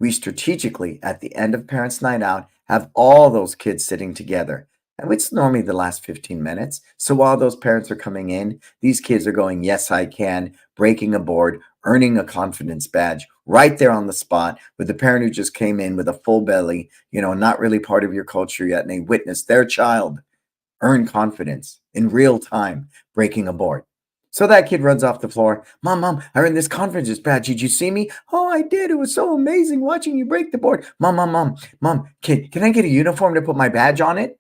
We strategically, at the end of Parents' Night Out, have all those kids sitting together. And it's normally the last 15 minutes. So while those parents are coming in, these kids are going, yes, I can, breaking a board, earning a confidence badge right there on the spot with the parent who just came in with a full belly, not really part of your culture yet. And they witnessed their child earn confidence in real time, breaking a board. So that kid runs off the floor. Mom, I earned this confidence badge. Did you see me? Oh, I did. It was so amazing watching you break the board. Mom, can I get a uniform to put my badge on it?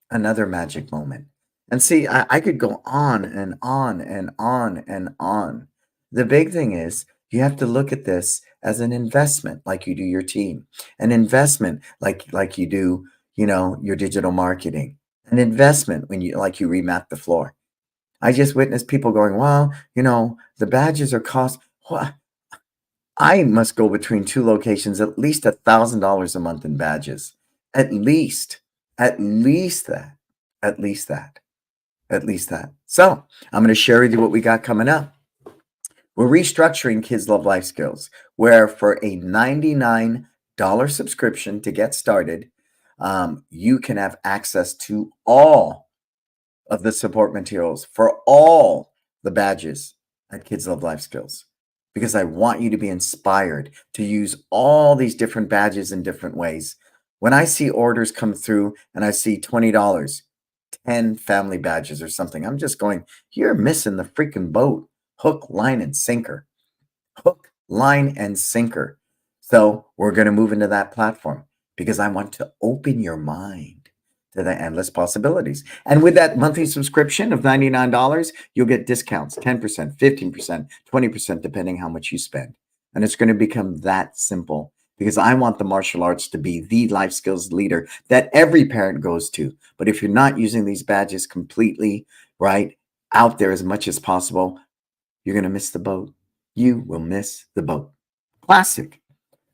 Another magic moment. And see, I could go on and on and on and on. The big thing is you have to look at this as an investment, like you do your team, an investment like you do, your digital marketing, an investment when you remap the floor. I just witnessed people going, well, the badges are cost. What? I must go between two locations, at least $1,000 a month in badges. At least, at least that, at least that, at least that. So I'm going to share with you what we got coming up. We're restructuring Kids Love Life Skills, where for a $99 subscription to get started, you can have access to all of the support materials for all the badges at Kids Love Life Skills, because I want you to be inspired to use all these different badges in different ways. When I see orders come through and I see $20, 10 family badges or something, I'm just going, you're missing the freaking boat. Hook, line, and sinker. Hook, line, and sinker. So we're going to move into that platform because I want to open your mind to the endless possibilities. And with that monthly subscription of $99, you'll get discounts, 10%, 15%, 20%, depending how much you spend. And it's going to become that simple because I want the martial arts to be the life skills leader that every parent goes to. But if you're not using these badges completely, right, out there as much as possible, you're going to miss the boat. You will miss the boat. Classic.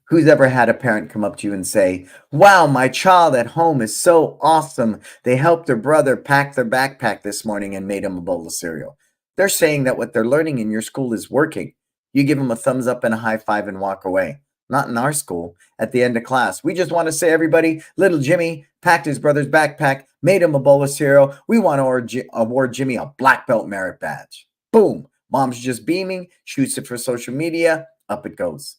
Who's ever had a parent come up to you and say, wow, my child at home is so awesome. They helped their brother pack their backpack this morning and made him a bowl of cereal. They're saying that what they're learning in your school is working. You give them a thumbs up and a high five and walk away. Not in our school. At the end of class, we just want to say, everybody, little Jimmy packed his brother's backpack, made him a bowl of cereal. We want to award Jimmy a black belt merit badge. Boom. Mom's just beaming, shoots it for social media, up it goes.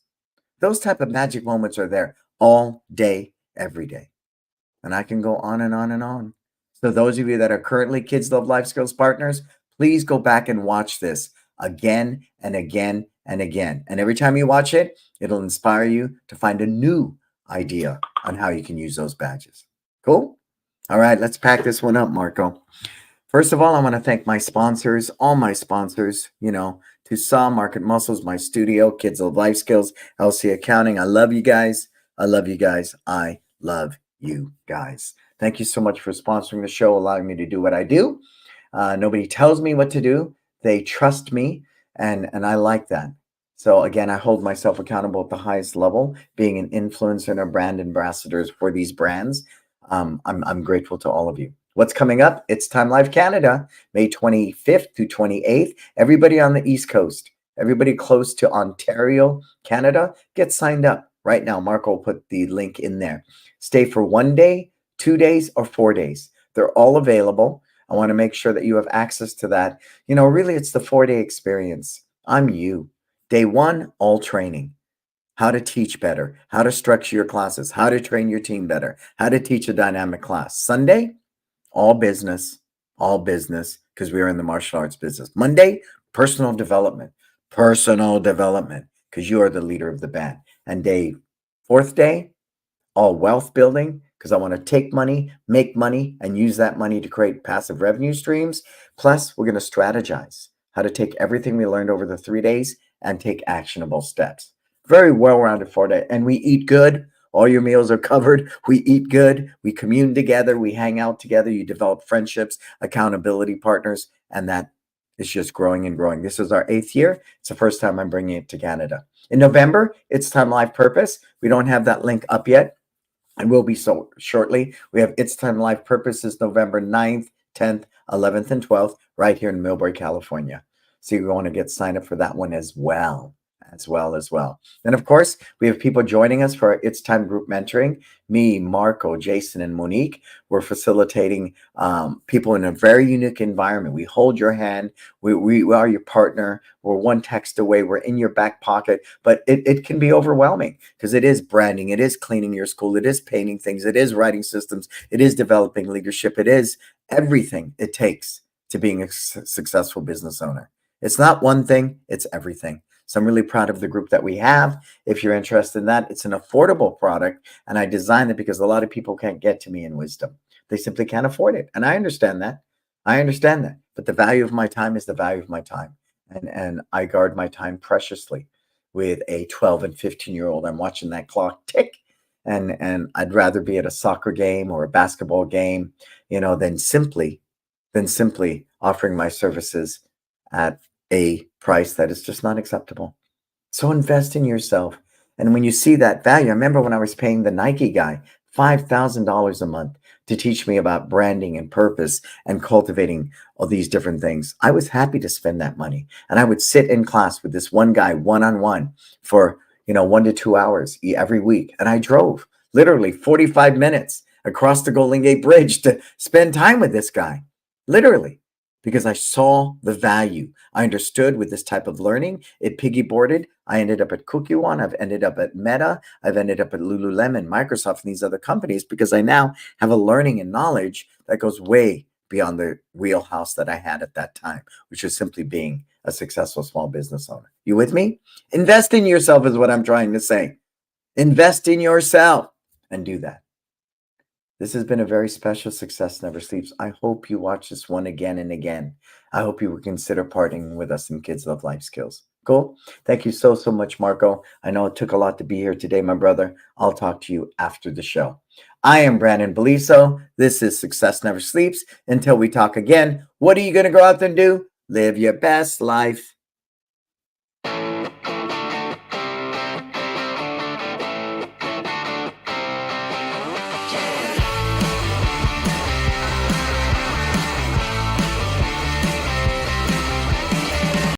Those type of magic moments are there all day, every day. And I can go on and on and on. So those of you that are currently Kids Love Life Skills partners, please go back and watch this again and again and again. And every time you watch it, it'll inspire you to find a new idea on how you can use those badges. Cool? All right, let's pack this one up, Marco. First of all, I want to thank my sponsors, all my sponsors, Tucson, Market Muscles, my studio, Kids of Life Skills, LC Accounting. I love you guys. I love you guys. I love you guys. Thank you so much for sponsoring the show, allowing me to do what I do. Nobody tells me what to do. They trust me, and I like that. So again, I hold myself accountable at the highest level, being an influencer and a brand ambassador for these brands. I'm grateful to all of you. What's coming up? It's Time Live Canada, May 25th to 28th. Everybody on the East Coast, everybody close to Ontario, Canada, get signed up right now. Marco will put the link in there. Stay for 1 day, 2 days, or 4 days. They're all available. I want to make sure that you have access to that. Really, it's the 4-day experience. I'm you. Day 1, all training. how to teach better, how to structure your classes, how to train your team better, how to teach a dynamic class. Sunday, all business, because we are in the martial arts business. Monday, personal development, because you are the leader of the band. And fourth day, all wealth building, because I want to take money, make money, and use that money to create passive revenue streams. Plus, we're going to strategize how to take everything we learned over the 3 days and take actionable steps. Very well-rounded 4 day. And we eat good. All your meals are covered. We eat good. We commune together. We hang out together. You develop friendships, accountability partners, and that is just growing and growing. This is our 8th year. It's the first time I'm bringing it to Canada. In November, It's Time Live Purpose. We don't have that link up yet. And will be so shortly. We have It's Time Live Purposes November 9th, 10th, 11th, and 12th right here in Millbury, California. So you want to get signed up for that one as well. And of course, we have people joining us for our It's Time group mentoring. Me, Marco, Jason, and Monique. We're facilitating people in a very unique environment. We hold your hand. We are your partner. We're one text away. We're in your back pocket. But it can be overwhelming because it is branding. It is cleaning your school. It is painting things. It is writing systems. It is developing leadership. It is everything it takes to being a successful business owner. It's not one thing. It's everything. So I'm really proud of the group that we have. If you're interested in that, it's an affordable product. And I designed it because a lot of people can't get to me in wisdom. They simply can't afford it. And I understand that. But the value of my time is the value of my time. And I guard my time preciously. With a 12 and 15-year-old, I'm watching that clock tick. And I'd rather be at a soccer game or a basketball game, than simply offering my services at a price that is just not acceptable. So invest in yourself. And when you see that value, I remember when I was paying the Nike guy $5,000 a month to teach me about branding and purpose and cultivating all these different things. I was happy to spend that money. And I would sit in class with this one guy one-on-one for, 1 to 2 hours every week. And I drove literally 45 minutes across the Golden Gate Bridge to spend time with this guy. Literally. Because I saw the value. I understood with this type of learning, it piggyboarded. I ended up at Cookie One. I've ended up at Meta. I've ended up at Lululemon, Microsoft, and these other companies because I now have a learning and knowledge that goes way beyond the wheelhouse that I had at that time, which is simply being a successful small business owner. You with me? Invest in yourself is what I'm trying to say. Invest in yourself and do that. This has been a very special Success Never Sleeps. I hope you watch this one again and again. I hope you would consider partnering with us in Kids Love Life Skills. Cool? Thank you so much, Marco. I know it took a lot to be here today, my brother. I'll talk to you after the show. I am Brannon Beliso. This is Success Never Sleeps. Until we talk again, what are you going to go out there and do? Live your best life.